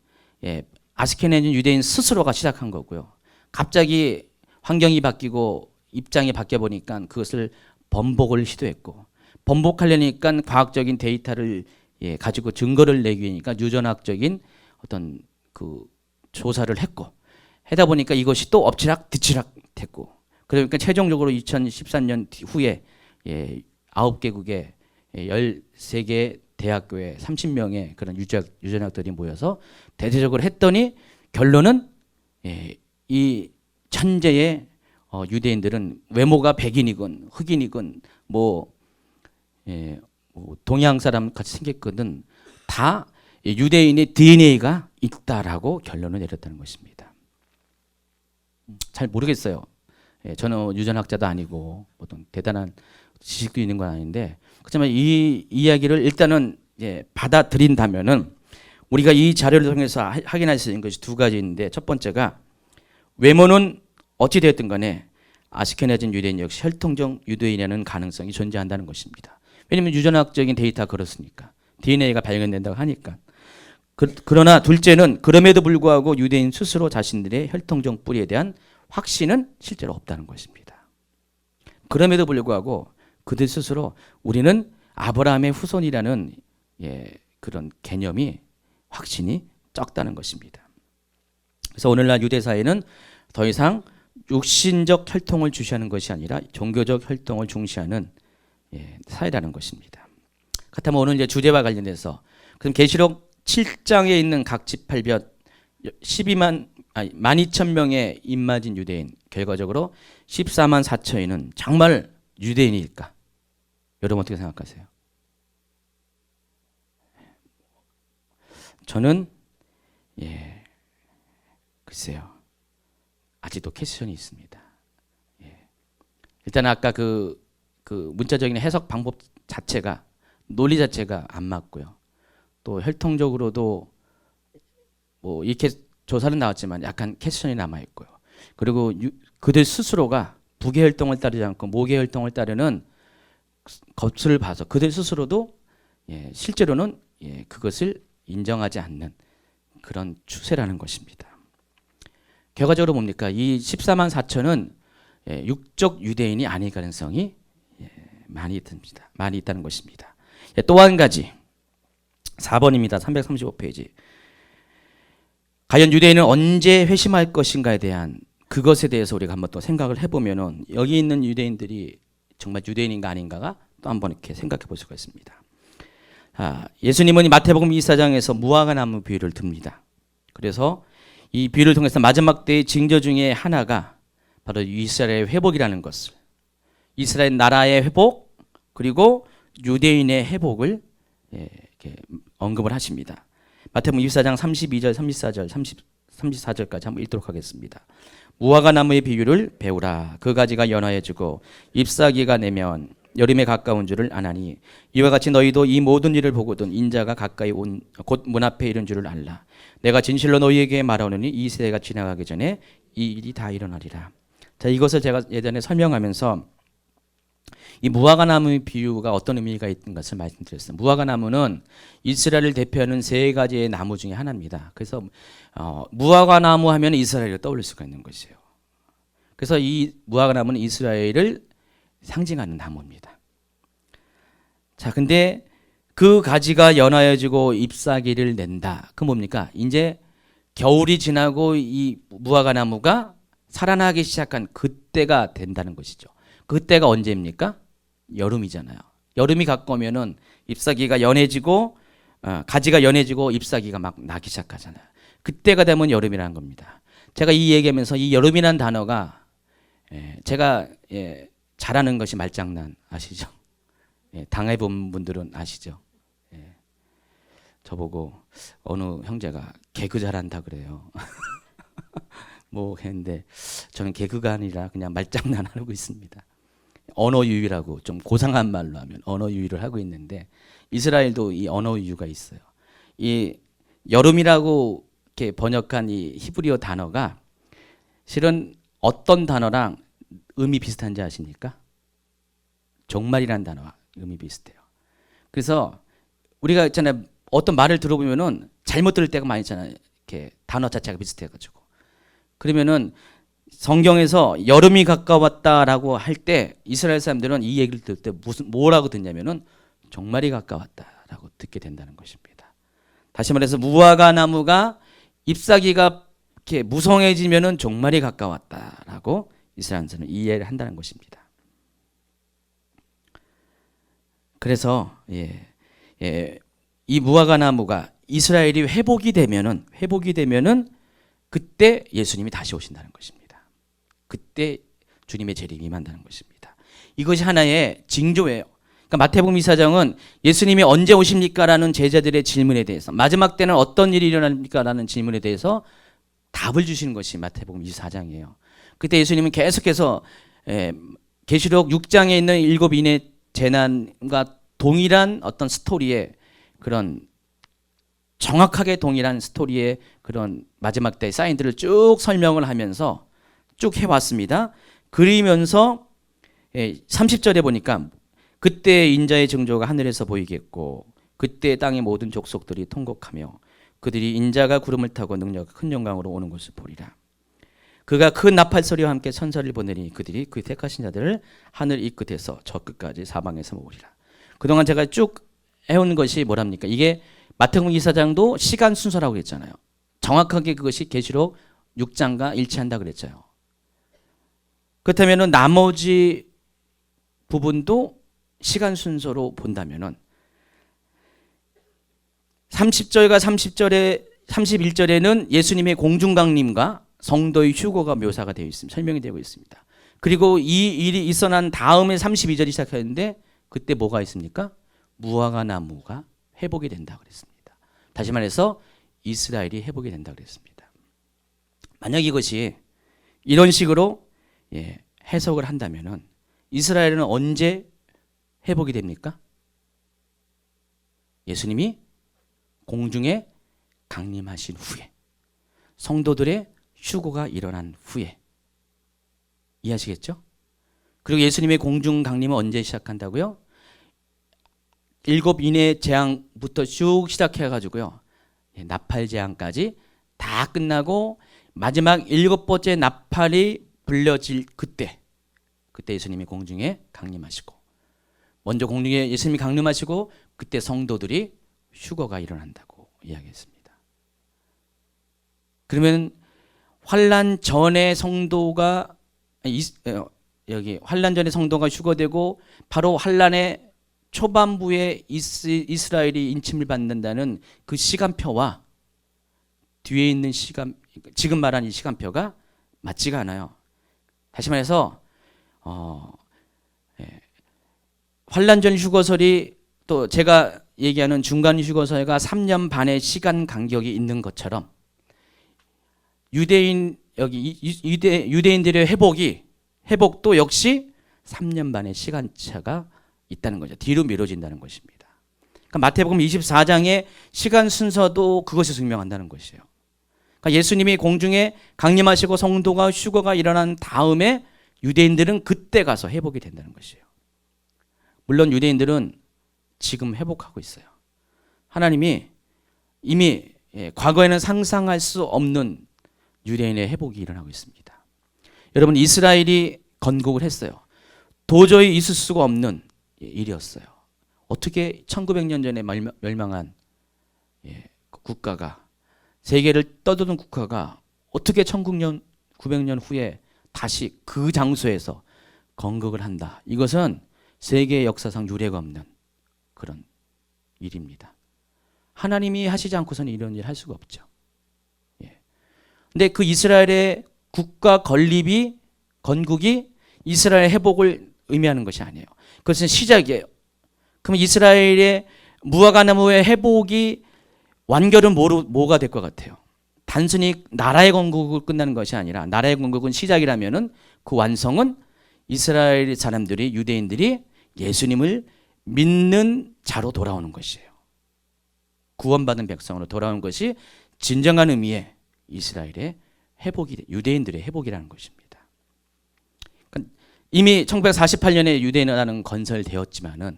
아스케나즈 유대인 스스로가 시작한 거고요. 갑자기 환경이 바뀌고 입장이 바뀌어 보니까 그것을 번복을 시도했고, 번복하려니까 과학적인 데이터를 가지고 증거를 내기 위해니까 유전학적인 어떤 그 조사를 했고, 하다 보니까 이것이 또 엎치락 뒤치락 됐고, 그러니까 최종적으로 2013년 후에 9개국의 13개 대학교에 30명의 그런 유전학들이 모여서 대대적으로 했더니 결론은 이 천재의 유대인들은 외모가 백인이건 흑인이건 뭐 동양 사람 같이 생겼거든 다 유대인의 DNA가 있다라고 결론을 내렸다는 것입니다. 잘 모르겠어요. 저는 유전학자도 아니고 어떤 대단한 지식도 있는 건 아닌데, 그렇지만 이 이야기를 일단은 받아들인다면은 우리가 이 자료를 통해서 확인할 수 있는 것이 두 가지 있는데, 첫 번째가 외모는 어찌 되었든 간에 아스케나진 유대인 역시 혈통적 유대인이라는 가능성이 존재한다는 것입니다. 왜냐하면 유전학적인 데이터가 그렇습니까? DNA가 발견된다고 하니까. 그러나 둘째는 그럼에도 불구하고 유대인 스스로 자신들의 혈통적 뿌리에 대한 확신은 실제로 없다는 것입니다. 그럼에도 불구하고 그들 스스로 우리는 아브라함의 후손이라는 그런 개념이, 확신이 적다는 것입니다. 그래서 오늘날 유대 사회는 더 이상 육신적 혈통을 주시하는 것이 아니라 종교적 혈통을 중시하는 사회라는 것입니다. 그렇다면 오늘 이제 주제와 관련해서 그럼 계시록 7장에 있는 각 지팔별 12,000명의 입맞은 유대인, 결과적으로 14만 4천인은 정말 유대인일까? 여러분 어떻게 생각하세요? 저는 글쎄요, 아직도 퀘스천이 있습니다. 일단 아까 그 문자적인 해석 방법 자체가, 논리 자체가 안 맞고요. 또 혈통적으로도 뭐 이렇게 조사는 나왔지만 약간 퀘스천이 남아 있고요. 그리고 그들 스스로가 부계 혈통을 따르지 않고 모계 혈통을 따르는 것을 봐서 그들 스스로도 실제로는 그것을 인정하지 않는 그런 추세라는 것입니다. 결과적으로 뭡니까? 이 14만 4천은 육적 유대인이 아닐 가능성이 많이 있습니다. 많이 있다는 것입니다. 또 한 가지, 4번입니다. 335페이지. 과연 유대인은 언제 회심할 것인가에 대한 그것에 대해서 우리가 한번 또 생각을 해보면은, 여기 있는 유대인들이 정말 유대인인가 아닌가가 또 한번 이렇게 생각해 볼 수가 있습니다. 예수님은 마태복음 24장에서 무화과 나무 비유를 듭니다. 그래서 이 비유를 통해서 마지막 때의 징조 중에 하나가 바로 이스라엘의 회복이라는 것을, 이스라엘 나라의 회복, 그리고 유대인의 회복을 이렇게 언급을 하십니다. 마태복음 24장 32절, 34절, 34절까지 한번 읽도록 하겠습니다. 무화과 나무의 비유를 배우라. 그 가지가 연화해지고 잎사귀가 내면 여름에 가까운 줄을 아나니, 이와 같이 너희도 이 모든 일을 보거든 인자가 가까이 온 곧 문 앞에 이른 줄을 알라. 내가 진실로 너희에게 말하노니 이 세대가 지나가기 전에 이 일이 다 일어나리라. 자, 이것을 제가 예전에 설명하면서 이 무화과 나무의 비유가 어떤 의미가 있는 것을 말씀드렸어요. 무화과 나무는 이스라엘을 대표하는 세 가지의 나무 중에 하나입니다. 그래서 무화과 나무 하면 이스라엘을 떠올릴 수가 있는 것이에요. 그래서 이 무화과 나무는 이스라엘을 상징하는 나무입니다. 자, 근데 그 가지가 연하여지고 잎사귀를 낸다. 그 뭡니까? 이제 겨울이 지나고 이 무화과 나무가 살아나기 시작한 그때가 된다는 것이죠. 그때가 언제입니까? 여름이잖아요. 여름이 가까우면은 잎사귀가 연해지고 가지가 연해지고 잎사귀가 막 나기 시작하잖아요. 그때가 되면 여름이라는 겁니다. 제가 이 얘기하면서 이 여름이라는 단어가 제가 잘하는 것이 말장난 아시죠? 당해본 분들은 아시죠? 저보고 어느 형제가 개그 잘한다 그래요. 뭐 했는데 저는 개그가 아니라 그냥 말장난 하고 있습니다. 언어 유희라고, 좀 고상한 말로 하면 언어 유희를 하고 있는데, 이스라엘도 이 언어 유희가 있어요. 이 여름이라고 이렇게 번역한 이 히브리어 단어가 실은 어떤 단어랑 의미 비슷한지 아십니까? 종말이라는 단어와 의미 비슷해요. 그래서 우리가 있잖아요, 어떤 말을 들어보면은 잘못 들을 때가 많이 있잖아요. 이렇게 단어 자체가 비슷해가지고. 그러면은 성경에서 여름이 가까웠다라고 할 때 이스라엘 사람들은 이 얘기를 들을 때 뭐라고 듣냐면은 종말이 가까웠다라고 듣게 된다는 것입니다. 다시 말해서 무화과 나무가 잎사귀가 이렇게 무성해지면은 종말이 가까웠다라고 이스라엘에서는 이해를 한다는 것입니다. 그래서 이 무화과 나무가 이스라엘이 회복이 되면은 그때 예수님이 다시 오신다는 것입니다. 그때 주님의 재림이 임한다는 것입니다. 이것이 하나의 징조예요. 그러니까 마태복음 24장은 예수님이 언제 오십니까라는 제자들의 질문에 대해서, 마지막 때는 어떤 일이 일어납니까라는 질문에 대해서 답을 주시는 것이 마태복음 24장이에요. 그때 예수님은 계속해서 계시록 6장에 있는 7인의 재난과 동일한 어떤 스토리에 그런 정확하게 동일한 스토리의 그런 마지막 때의 사인들을 쭉 설명을 하면서 쭉 해왔습니다. 그리면서 30절에 보니까 그때 인자의 증조가 하늘에서 보이겠고 그때 땅의 모든 족속들이 통곡하며 그들이 인자가 구름을 타고 능력 큰 영광으로 오는 것을 보리라. 그가 큰 나팔 소리와 함께 천사를 보내니 그들이 그 택하신 자들을 하늘 이 끝에서 저 끝까지 사방에서 모으리라. 그동안 제가 쭉 해온 것이 뭐랍니까? 이게 마태복음 24장도 시간 순서라고 했잖아요. 정확하게 그것이 계시록 6장과 일치한다 그랬죠. 그렇다면 나머지 부분도 시간 순서로 본다면은 30절과 31절에는 예수님의 공중강림과 성도의 휴거가 묘사가 되어 있습니다. 설명이 되고 있습니다. 그리고 이 일이 있어 난 다음에 32절이 시작하는데 그때 뭐가 있습니까? 무화과 나무가 회복이 된다 그랬습니다. 다시 말해서 이스라엘이 회복이 된다 그랬습니다. 만약 이것이 이런 식으로 해석을 한다면은 이스라엘은 언제 회복이 됩니까? 예수님이 공중에 강림하신 후에, 성도들의 휴거가 일어난 후에. 이해하시겠죠? 그리고 예수님의 공중 강림은 언제 시작한다고요? 7인의 재앙부터 쭉 시작해가지고요, 나팔 재앙까지 다 끝나고 마지막 7번째 나팔이 불려질 그때 예수님이 공중에 강림하시고, 먼저 공중에 예수님이 강림하시고 그때 성도들이 휴거가 일어난다고 이야기했습니다. 그러면 환난 전에 성도가 여기 환난 전에 성도가 휴거되고 바로 환난의 초반부에 이스라엘이 인침을 받는다는 그 시간표와 뒤에 있는 시간, 지금 말한 이 시간표가 맞지가 않아요. 다시 말해서 환난 전 휴거설이 또 제가 얘기하는 중간 휴거설과 3년 반의 시간 간격이 있는 것처럼 유대인들의 회복도 역시 3년 반의 시간차가 있다는 거죠. 뒤로 미뤄진다는 것입니다. 그러니까 마태복음 24장의 시간 순서도 그것이 증명한다는 것이에요. 그러니까 예수님이 공중에 강림하시고 성도가 휴거가 일어난 다음에 유대인들은 그때 가서 회복이 된다는 것이에요. 물론 유대인들은 지금 회복하고 있어요. 하나님이 이미 과거에는 상상할 수 없는 유대인의 회복이 일어나고 있습니다. 여러분, 이스라엘이 건국을 했어요. 도저히 있을 수가 없는 일이었어요. 어떻게 1900년 전에 멸망한 국가가, 세계를 떠도는 국가가 어떻게 1900년 후에 다시 그 장소에서 건국을 한다. 이것은 세계 역사상 유례가 없는 그런 일입니다. 하나님이 하시지 않고서는 이런 일 할 수가 없죠. 근데 그 이스라엘의 국가 건국이 이스라엘 회복을 의미하는 것이 아니에요. 그것은 시작이에요. 그럼 이스라엘의 무화과 나무의 회복이 완결은 뭐가 될 것 같아요? 단순히 나라의 건국을 끝나는 것이 아니라, 나라의 건국은 시작이라면은 그 완성은 이스라엘 사람들이, 유대인들이 예수님을 믿는 자로 돌아오는 것이에요. 구원받은 백성으로 돌아오는 것이 진정한 의미의 이스라엘의 회복이, 유대인들의 회복이라는 것입니다. 그러니까 이미 1948년에 유대인은 건설되었지만은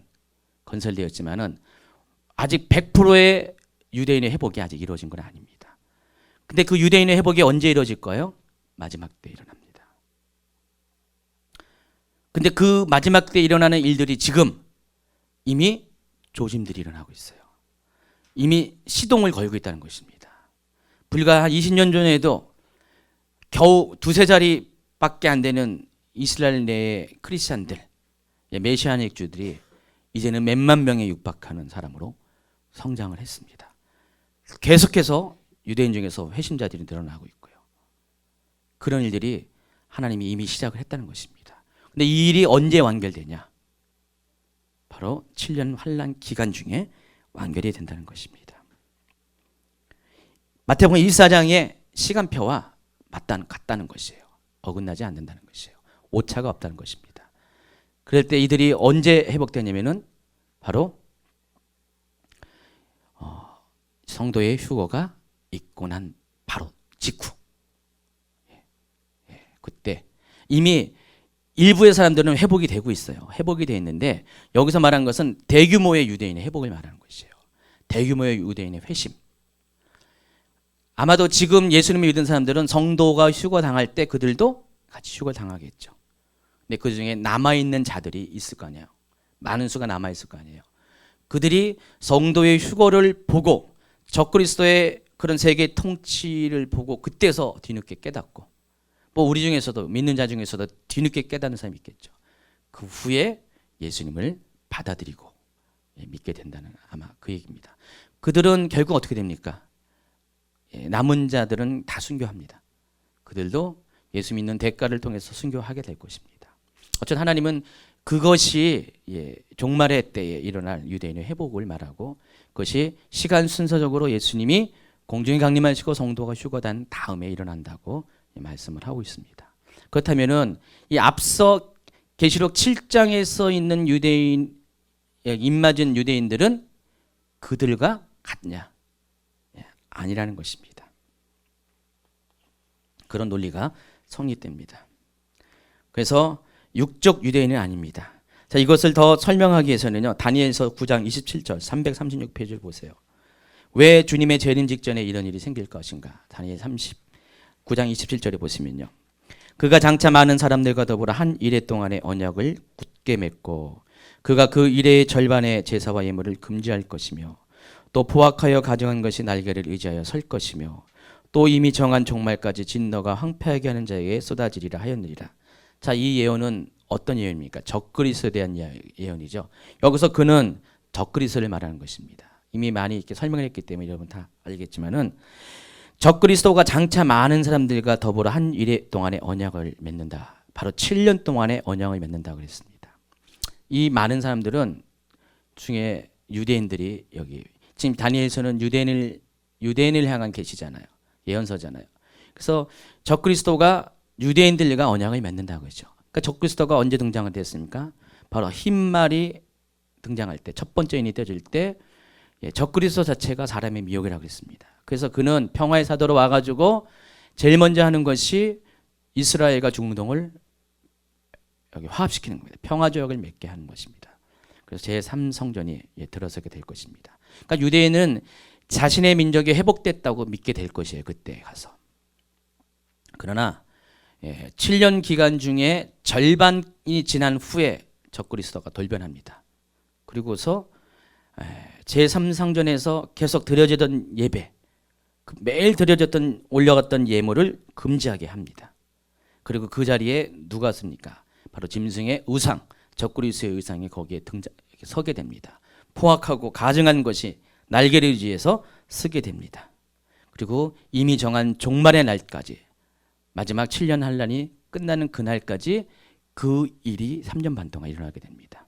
아직 100%의 유대인의 회복이 아직 이루어진 건 아닙니다. 근데 그 유대인의 회복이 언제 이루어질 거예요? 마지막 때 일어납니다. 근데 그 마지막 때 일어나는 일들이 지금 이미 조짐들이 일어나고 있어요. 이미 시동을 걸고 있다는 것입니다. 불과 한 20년 전에도 겨우 두세 자리밖에 안 되는 이스라엘 내의 크리스찬들, 메시아닉 주들이 이제는 몇만 명에 육박하는 사람으로 성장을 했습니다. 계속해서 유대인 중에서 회심자들이 늘어나고 있고요. 그런 일들이 하나님이 이미 시작을 했다는 것입니다. 근데 이 일이 언제 완결되냐? 바로 7년 환난 기간 중에 완결이 된다는 것입니다. 마태복음 24장의 시간표와 같다는 것이에요. 어긋나지 않는다는 것이에요. 오차가 없다는 것입니다. 그럴 때 이들이 언제 회복되냐면은 바로 성도의 휴거가 있고 난 바로 직후. 그때 이미 일부의 사람들은 회복이 되고 있어요. 회복이 되어 있는데 여기서 말한 것은 대규모의 유대인의 회복을 말하는 것이에요. 대규모의 유대인의 회심. 아마도 지금 예수님을 믿은 사람들은 성도가 휴거당할 때 그들도 같이 휴거당하겠죠. 근데 그 중에 남아있는 자들이 있을 거 아니에요. 많은 수가 남아있을 거 아니에요. 그들이 성도의 휴거를 보고 적그리스도의 그런 세계 통치를 보고 그때서 뒤늦게 깨닫고, 뭐 우리 중에서도 믿는 자 중에서도 뒤늦게 깨닫는 사람이 있겠죠. 그 후에 예수님을 받아들이고 믿게 된다는 아마 그 얘기입니다. 그들은 결국 어떻게 됩니까? 남은 자들은 다 순교합니다. 그들도 예수 믿는 대가를 통해서 순교하게 될 것입니다. 어쨌든 하나님은 그것이 종말의 때에 일어날 유대인의 회복을 말하고, 그것이 시간 순서적으로 예수님이 공중에 강림하시고 성도가 휴거된 다음에 일어난다고 말씀을 하고 있습니다. 그렇다면은 이 앞서 계시록 7장에 있는 유대인, 입맞은 유대인들은 그들과 같냐? 아니라는 것입니다. 그런 논리가 성립됩니다. 그래서 육적 유대인은 아닙니다. 자, 이것을 더 설명하기 위해서는요, 다니엘서 9장 27절 336페이지를 보세요. 왜 주님의 재림 직전에 이런 일이 생길 것인가? 다니엘 9장 27절에 보시면요, 그가 장차 많은 사람들과 더불어 한 이레 동안의 언약을 굳게 맺고 그가 그 이레의 절반의 제사와 예물을 금지할 것이며 또 포악하여 가정한 것이 날개를 의지하여 설 것이며 또 이미 정한 종말까지 진노가 황폐하게 하는 자에게 쏟아지리라 하였느니라. 자, 이 예언은 어떤 예언입니까? 적그리스도에 대한 예언이죠. 여기서 그는 적그리스도를 말하는 것입니다. 이미 많이 이렇게 설명을 했기 때문에 여러분 다 알겠지만은, 적그리스도가 장차 많은 사람들과 더불어 한 이레 동안의 언약을 맺는다. 바로 7년 동안의 언약을 맺는다고 그랬습니다. 이 많은 사람들은 중에 유대인들이, 여기 지금 다니엘서는 유대인을 향한 계시잖아요. 예언서잖아요. 그래서 적그리스도가 유대인들과 언약을 맺는다고 했죠. 그러니까 적그리스도가 언제 등장을 됐습니까? 바로 흰말이 등장할 때, 첫 번째 인이 떼질 때 적그리스도 자체가 사람의 미혹이라고 했습니다. 그래서 그는 평화의 사도로 와가지고 제일 먼저 하는 것이 이스라엘과 중동을 여기 화합시키는 겁니다. 평화조약을 맺게 하는 것입니다. 그래서 제3성전이 들어서게 될 것입니다. 그러니까 유대인은 자신의 민족이 회복됐다고 믿게 될 것이에요. 그때 가서. 그러나 7년 기간 중에 절반이 지난 후에 적그리스도가 돌변합니다. 그리고서 제3상전에서 계속 드려지던 예배, 매일 드려졌던 올려갔던 예물을 금지하게 합니다. 그리고 그 자리에 누가 섭니까? 바로 짐승의 의상, 적그리스도의 의상이 거기에 서게 됩니다. 포악하고 가증한 것이 날개를 의지해서 쓰게 됩니다. 그리고 이미 정한 종말의 날까지, 마지막 7년 환란이 끝나는 그날까지 그 일이 3년 반 동안 일어나게 됩니다.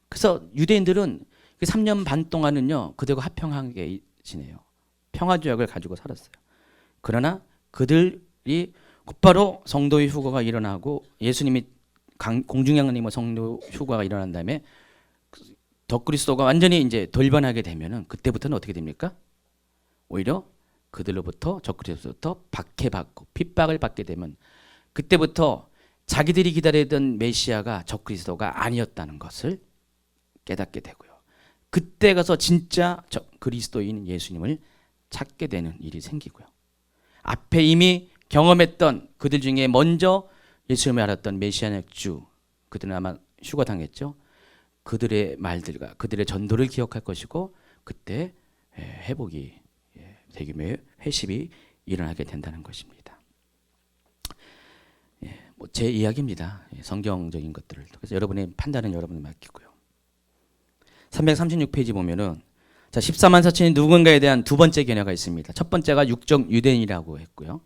그래서 유대인들은 그 3년 반 동안은요, 그들과 화평하게 지내요. 평화조약을 가지고 살았어요. 그러나 그들이 곧바로 성도의 휴거가 일어나고 예수님이 공중에 강림하고 성도 휴거가 일어난 다음에 적그리스도가 완전히 이제 돌변하게 되면은 그때부터는 어떻게 됩니까? 오히려 그들로부터, 적그리스도부터 박해받고 핍박을 받게 되면 그때부터 자기들이 기다리던 메시아가 적그리스도가 아니었다는 것을 깨닫게 되고요. 그때 가서 진짜 그리스도인 예수님을 찾게 되는 일이 생기고요. 앞에 이미 경험했던 그들 중에 먼저 예수님을 알았던 메시아적 주, 그들은 아마 휴거당했죠. 그들의 말들과 그들의 전도를 기억할 것이고 그때 회복이, 대규모의 회심이 일어나게 된다는 것입니다. 뭐 제 이야기입니다. 성경적인 것들을. 그래서 여러분의 판단은 여러분을 맡기고요. 336페이지 보면은, 자, 14만 4천이 누군가에 대한 두 번째 견해가 있습니다. 첫 번째가 육적 유대인이라고 했고요.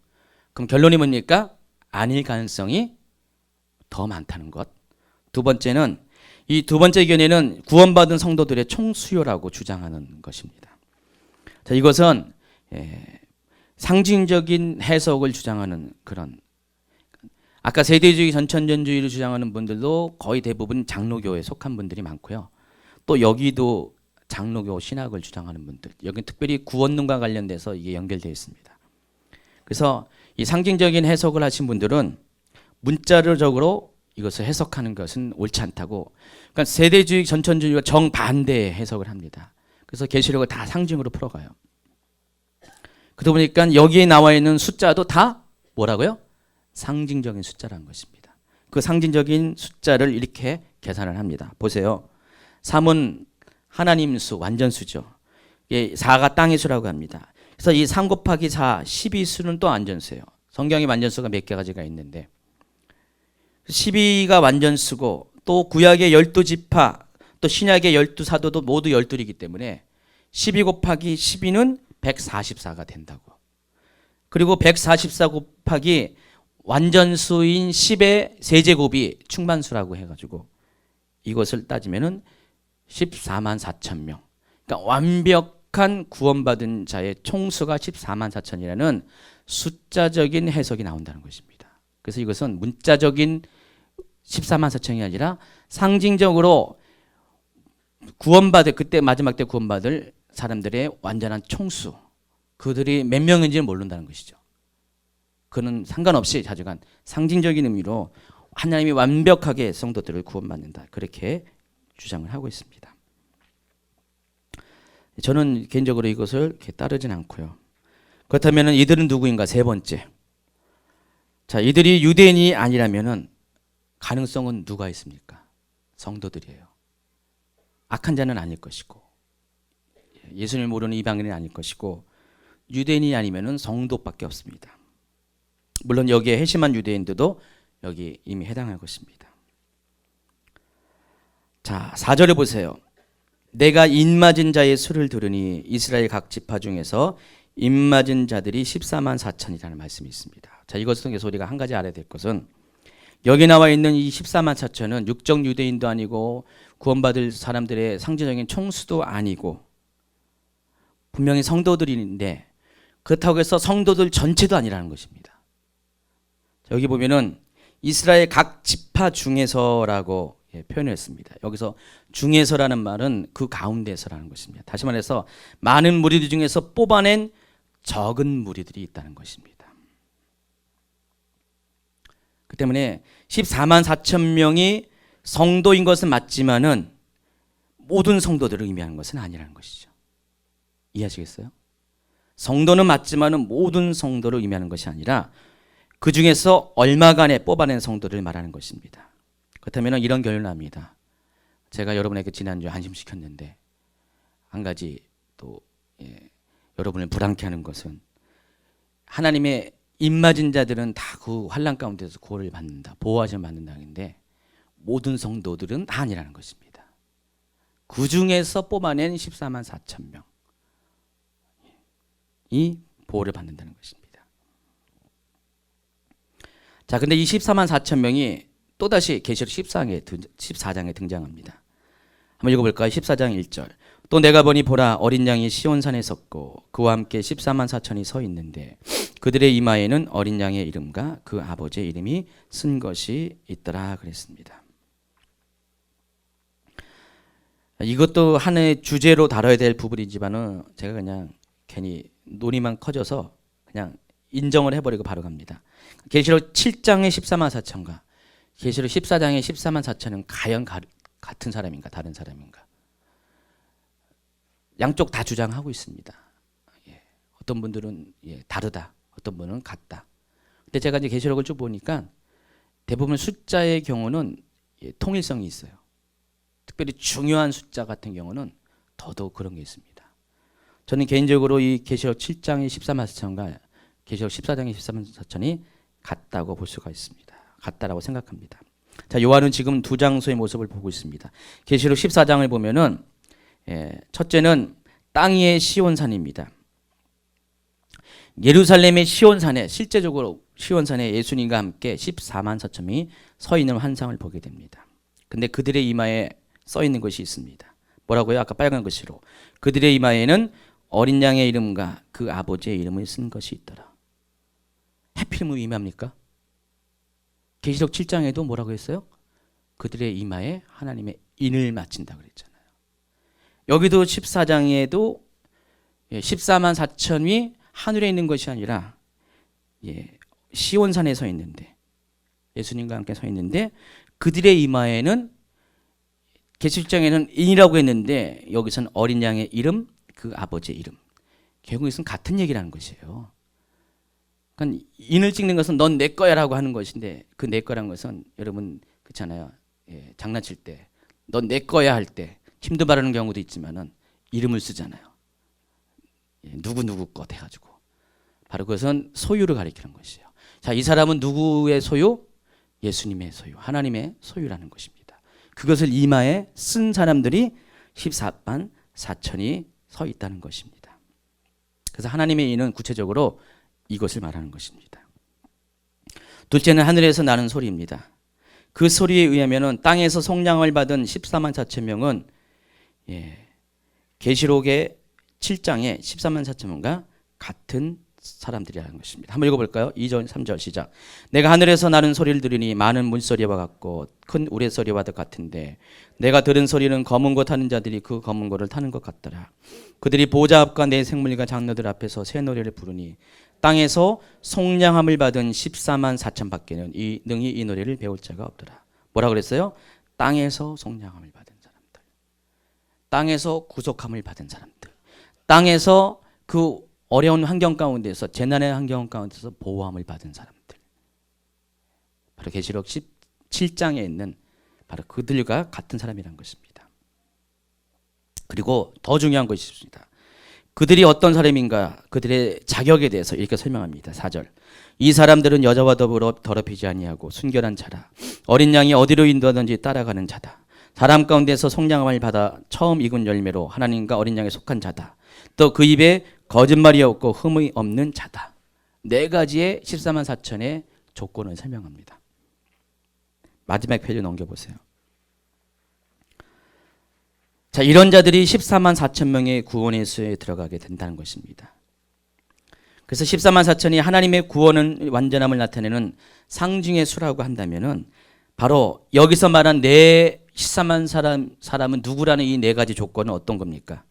그럼 결론이 뭡니까? 아닐 가능성이 더 많다는 것. 두 번째는, 이 두 번째 견해는 구원받은 성도들의 총수요라고 주장하는 것입니다. 자, 이것은 상징적인 해석을 주장하는 그런, 아까 세대주의 전천전주의를 주장하는 분들도 거의 대부분 장로교에 속한 분들이 많고요. 또 여기도 장로교 신학을 주장하는 분들, 여기 특별히 구원론과 관련돼서 이게 연결되어 있습니다. 그래서 이 상징적인 해석을 하신 분들은 문자적으로 이것을 해석하는 것은 옳지 않다고, 그러니까 세대주의 전천주의와 정반대의 해석을 합니다. 그래서 계시록을 다 상징으로 풀어가요. 그러다 보니까 여기에 나와 있는 숫자도 다 뭐라고요? 상징적인 숫자라는 것입니다. 그 상징적인 숫자를 이렇게 계산을 합니다. 보세요. 3은 하나님 수, 완전수죠. 4가 땅의 수라고 합니다. 그래서 이 3 곱하기 4, 12수는 또 완전수예요. 성경에 완전수가 몇 개 가지가 있는데 12가 완전수고, 또 구약의 12지파, 또 신약의 12사도도 모두 12이기 때문에 12 곱하기 12는 144가 된다고. 그리고 144 곱하기 완전수인 10의 세제곱이 충만수라고 해가지고 이것을 따지면은 14만 4천 명. 그러니까 완벽한 구원받은 자의 총수가 14만 4천이라는 숫자적인 해석이 나온다는 것입니다. 그래서 이것은 문자적인 14만 4천이 아니라 상징적으로 구원받을, 그때 마지막 때 구원받을 사람들의 완전한 총수, 그들이 몇 명인지는 모른다는 것이죠. 그는 상관없이 자주간 상징적인 의미로 하나님이 완벽하게 성도들을 구원받는다, 그렇게 주장을 하고 있습니다. 저는 개인적으로 이것을 이렇게 따르진 않고요. 그렇다면 이들은 누구인가? 세 번째, 자, 이들이 유대인이 아니라면은 가능성은 누가 있습니까? 성도들이에요. 악한 자는 아닐 것이고, 예수님을 모르는 이방인은 아닐 것이고, 유대인이 아니면은 성도밖에 없습니다. 물론 여기에 회심한 유대인들도 여기 이미 해당할 것입니다. 자, 4절에 보세요. 내가 인맞은 자의 수를 들으니 이스라엘 각 지파 중에서 인맞은 자들이 14만 4천이라는 말씀이 있습니다. 자, 이것을 통해서 우리가 한 가지 알아야 될 것은, 여기 나와 있는 이 14만 4천은 육적 유대인도 아니고 구원받을 사람들의 상징적인 총수도 아니고 분명히 성도들인데, 그렇다고 해서 성도들 전체도 아니라는 것입니다. 여기 보면은 이스라엘 각 지파 중에서라고 표현했습니다. 여기서 중에서라는 말은 그 가운데서라는 것입니다. 다시 말해서 많은 무리들 중에서 뽑아낸 적은 무리들이 있다는 것입니다. 그 때문에 14만 4천 명이 성도인 것은 맞지만은 모든 성도들을 의미하는 것은 아니라는 것이죠. 이해하시겠어요? 성도는 맞지만은 모든 성도를 의미하는 것이 아니라 그 중에서 얼마간에 뽑아낸 성도를 말하는 것입니다. 그렇다면 이런 결론을 합니다. 제가 여러분에게 지난주에 안심시켰는데 한 가지 또 여러분을 불안케 하는 것은, 하나님의 입맞은 자들은 다 그 환난 가운데서 구원을 받는다, 보호하심을 받는다는데 모든 성도들은 다 아니라는 것입니다. 그 중에서 뽑아낸 14만 4천 명이 보호를 받는다는 것입니다. 자, 근데 이 14만 4천 명이 또다시 계시록 14장에 등장합니다. 한번 읽어볼까요? 14장 1절. 또 내가 보니 보라, 어린 양이 시온산에 섰고 그와 함께 14만 4천이 서 있는데 그들의 이마에는 어린 양의 이름과 그 아버지의 이름이 쓴 것이 있더라 그랬습니다. 이것도 하나의 주제로 다뤄야 될 부분이지만은 제가 그냥 괜히 논의만 커져서 그냥 인정을 해버리고 바로 갑니다. 계시록 7장의 14만 4천과 계시록 14장의 14만 4천은 과연 같은 사람인가 다른 사람인가? 양쪽 다 주장하고 있습니다. 어떤 분들은 다르다, 어떤 분은 같다. 근데 제가 이제 계시록을 쭉 보니까 대부분 숫자의 경우는 통일성이 있어요. 특별히 중요한 숫자 같은 경우는 더더욱 그런 게 있습니다. 저는 개인적으로 이 계시록 7장의 14만 4천과 계시록 14장의 14만 4천이 같다고 볼 수가 있습니다. 같다라고 생각합니다. 자, 요한은 지금 두 장소의 모습을 보고 있습니다. 계시록 14장을 보면은 첫째는 땅 위의 시온산입니다. 예루살렘의 시온산에, 실제적으로 시온산에 예수님과 함께 14만 4천이 서 있는 환상을 보게 됩니다. 근데 그들의 이마에 써 있는 것이 있습니다. 뭐라고요? 아까 빨간 글씨로. 그들의 이마에는 어린 양의 이름과 그 아버지의 이름을 쓴 것이 있더라. 해필이면 위임합니까? 계시록 7장에도 뭐라고 했어요? 그들의 이마에 하나님의 인을 맞춘다 그랬잖아요. 여기도 14장에도 14만 4천이 하늘에 있는 것이 아니라 시온산에 서 있는데, 예수님과 함께 서 있는데 그들의 이마에는, 계시록장에는 인이라고 했는데 여기서는 어린 양의 이름, 그 아버지의 이름. 결국 이것은 같은 얘기라는 것이에요. 그러니까 인을 찍는 것은 넌 내 거야라고 하는 것인데, 그 내 거라는 것은 여러분 그렇잖아요. 장난칠 때 넌 내 거야 할 때 힘도 바르는 경우도 있지만은 이름을 쓰잖아요. 누구 것 해가지고. 바로 그것은 소유를 가리키는 것이에요. 자, 이 사람은 누구의 소유? 예수님의 소유, 하나님의 소유라는 것입니다. 그것을 이마에 쓴 사람들이 14만 4천이 서 있다는 것입니다. 그래서 하나님의 인은 구체적으로 이것을 말하는 것입니다. 둘째는 하늘에서 나는 소리입니다. 그 소리에 의하면 땅에서 속량을 받은 14만 4천 명은 계시록의 7장에 14만 4천 명과 같은 사람들이라는 것입니다. 한번 읽어볼까요? 2절 3절 시작. 내가 하늘에서 나는 소리를 들으니 많은 물소리와 같고 큰 우레소리와 같은데 내가 들은 소리는 검은 것 타는 자들이 그 검은 것을 타는 것 같더라. 그들이 보좌 앞과 내 생물과 장로들 앞에서 새 노래를 부르니 땅에서 속량함을 받은 14만 4천 밖에는 능히 이 노래를 배울 자가 없더라. 뭐라 그랬어요? 땅에서 속량함을 받은 사람들, 땅에서 구속함을 받은 사람들, 땅에서 그 어려운 환경 가운데서, 재난의 환경 가운데서 보호함을 받은 사람들, 바로 계시록 17장에 있는 바로 그들과 같은 사람이라는 것입니다. 그리고 더 중요한 것이 있습니다. 그들이 어떤 사람인가, 그들의 자격에 대해서 이렇게 설명합니다. 4절. 이 사람들은 여자와 더불어 더럽히지 아니하고 순결한 자라. 어린 양이 어디로 인도하든지 따라가는 자다. 사람 가운데서 속량함을 받아 처음 익은 열매로 하나님과 어린 양에 속한 자다. 또 그 입에 거짓말이 없고 흠이 없는 자다. 네 가지의 14만 4천의 조건을 설명합니다. 마지막 페이지 넘겨보세요. 자, 이런 자들이 14만 4천 명의 구원의 수에 들어가게 된다는 것입니다. 그래서 14만 4천이 하나님의 구원은 완전함을 나타내는 상징의 수라고 한다면은 바로 여기서 말한 네 14만 사람은 누구라는 이 네 가지 조건은 어떤 겁니까?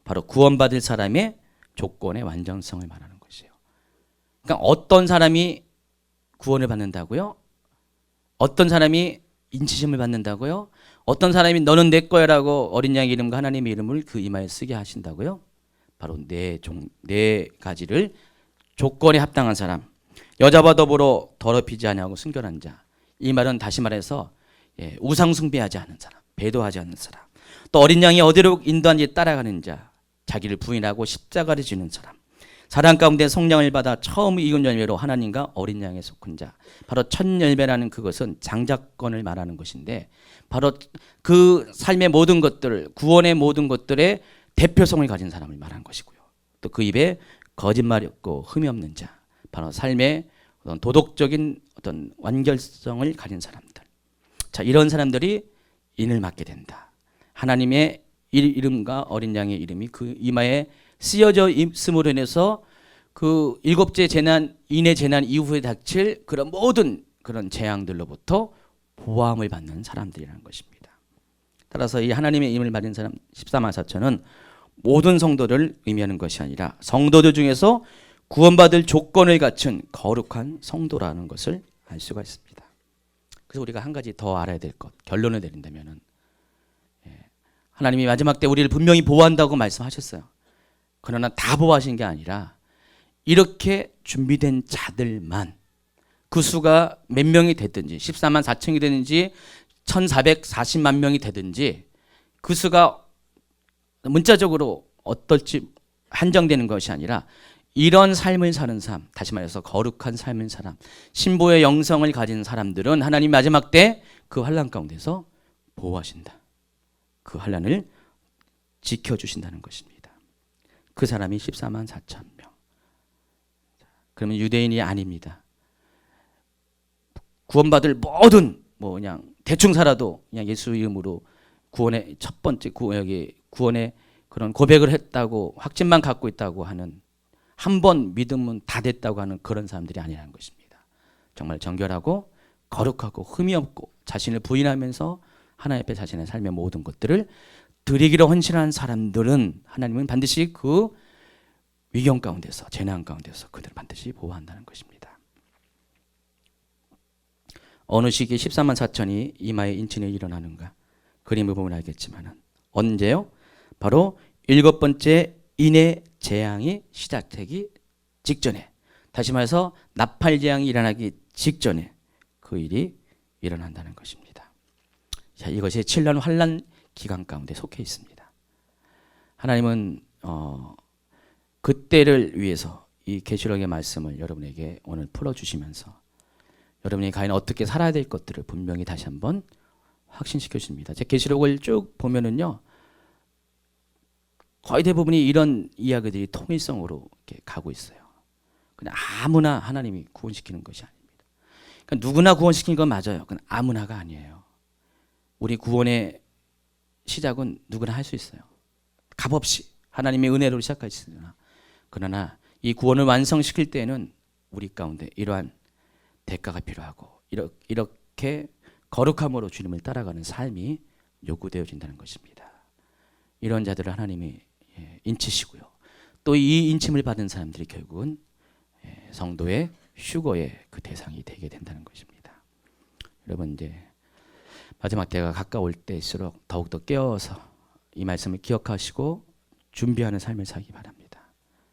바로 구원받을 사람의 조건의 완전성을 말하는 것이에요. 그러니까 어떤 사람이 구원을 받는다고요? 어떤 사람이 인치심을 받는다고요? 어떤 사람이 너는 내 거야라고 어린 양의 이름과 하나님의 이름을 그 이마에 쓰게 하신다고요? 바로 네 가지를 조건에 합당한 사람, 여자와 더불어 더럽히지 아니하고 순결한 자. 이 말은 다시 말해서 우상 숭배하지 않은 사람, 배도하지 않는 사람, 또 어린 양이 어디로 인도한지 따라가는 자, 자기를 부인하고 십자가를 지는 사람, 사랑 가운데 속량을 받아 처음 익은 열매로 하나님과 어린 양에 속한 자. 바로 첫 열매라는 그것은 장자권을 말하는 것인데, 바로 그 삶의 모든 것들, 구원의 모든 것들의 대표성을 가진 사람을 말하는 것이고요. 또 그 입에 거짓말이 없고 흠이 없는 자, 바로 삶의 어떤 도덕적인 어떤 완결성을 가진 사람들. 자, 이런 사람들이 인을 맡게 된다. 하나님의 이름과 어린 양의 이름이 그 이마에 쓰여져 있음으로 인해서 그 일곱째 재난, 인의 재난 이후에 닥칠 그런 모든 그런 재앙들로부터 보호함을 받는 사람들이라는 것입니다. 따라서 이 하나님의 이름을 받은 사람 14만 4천은 모든 성도를 의미하는 것이 아니라 성도들 중에서 구원받을 조건을 갖춘 거룩한 성도라는 것을 알 수가 있습니다. 그래서 우리가 한 가지 더 알아야 될 것, 결론을 내린다면은, 하나님이 마지막 때 우리를 분명히 보호한다고 말씀하셨어요. 그러나 다 보호하신 게 아니라 이렇게 준비된 자들만, 그 수가 몇 명이 됐든지 14만 4천이 되든지 1440만 명이 되든지 그 수가 문자적으로 어떨지 한정되는 것이 아니라 이런 삶을 사는 사람, 다시 말해서 거룩한 삶을 사람, 신보의 영성을 가진 사람들은 하나님 마지막 때 그 환난 가운데서 보호하신다. 그 환난을 지켜주신다는 것입니다. 그 사람이 14만 4천 명. 그러면 유대인이 아닙니다. 구원받을 모든 그냥 대충 살아도 그냥 예수 이름으로 구원의 첫 번째 구원의 그런 고백을 했다고 확신만 갖고 있다고 하는 한 번 믿으면 다 됐다고 하는 그런 사람들이 아니라는 것입니다. 정말 정결하고 거룩하고 흠이 없고 자신을 부인하면서 하나님 앞에 자신의 삶의 모든 것들을 드리기로 헌신한 사람들은 하나님은 반드시 그 위경 가운데서 재난 가운데서 그들을 반드시 보호한다는 것입니다. 어느 시기에 14만 4천이 이마에 인친이 일어나는가 그림을 보면 알겠지만 언제요? 바로 7번째 인의 재앙이 시작되기 직전에, 다시 말해서 나팔 재앙이 일어나기 직전에 그 일이 일어난다는 것입니다. 자, 이것이 7년 환란 기간 가운데 속해 있습니다. 하나님은 그때를 위해서 이 계시록의 말씀을 여러분에게 오늘 풀어주시면서 여러분이 과연 어떻게 살아야 될 것들을 분명히 다시 한번 확신시켜 주십니다. 제 계시록을 쭉 보면은요, 거의 대부분이 이런 이야기들이 통일성으로 이렇게 가고 있어요. 그냥 아무나 하나님이 구원시키는 것이 아닙니다. 그러니까 누구나 구원시키는 건 맞아요. 그건 아무나가 아니에요. 우리 구원의 시작은 누구나 할 수 있어요. 값없이 하나님의 은혜로 시작할 수 있으나, 그러나 이 구원을 완성시킬 때에는 우리 가운데 이러한 대가가 필요하고 이렇게 거룩함으로 주님을 따라가는 삶이 요구되어진다는 것입니다. 이런 자들을 하나님이 인치시고요. 또 이 인침을 받은 사람들이 결국은 성도의 휴거의 그 대상이 되게 된다는 것입니다. 여러분, 이제 마지막 때가 가까울 때일수록 더욱더 깨어서 이 말씀을 기억하시고 준비하는 삶을 살기 바랍니다.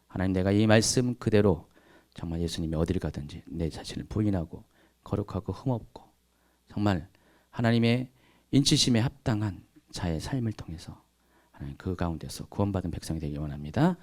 하나님, 내가 이 말씀 그대로 정말 예수님이 어디를 가든지 내 자신을 부인하고 거룩하고 흠없고 정말 하나님의 인치심에 합당한 자의 삶을 통해서 하나님 그 가운데서 구원받은 백성이 되길 원합니다.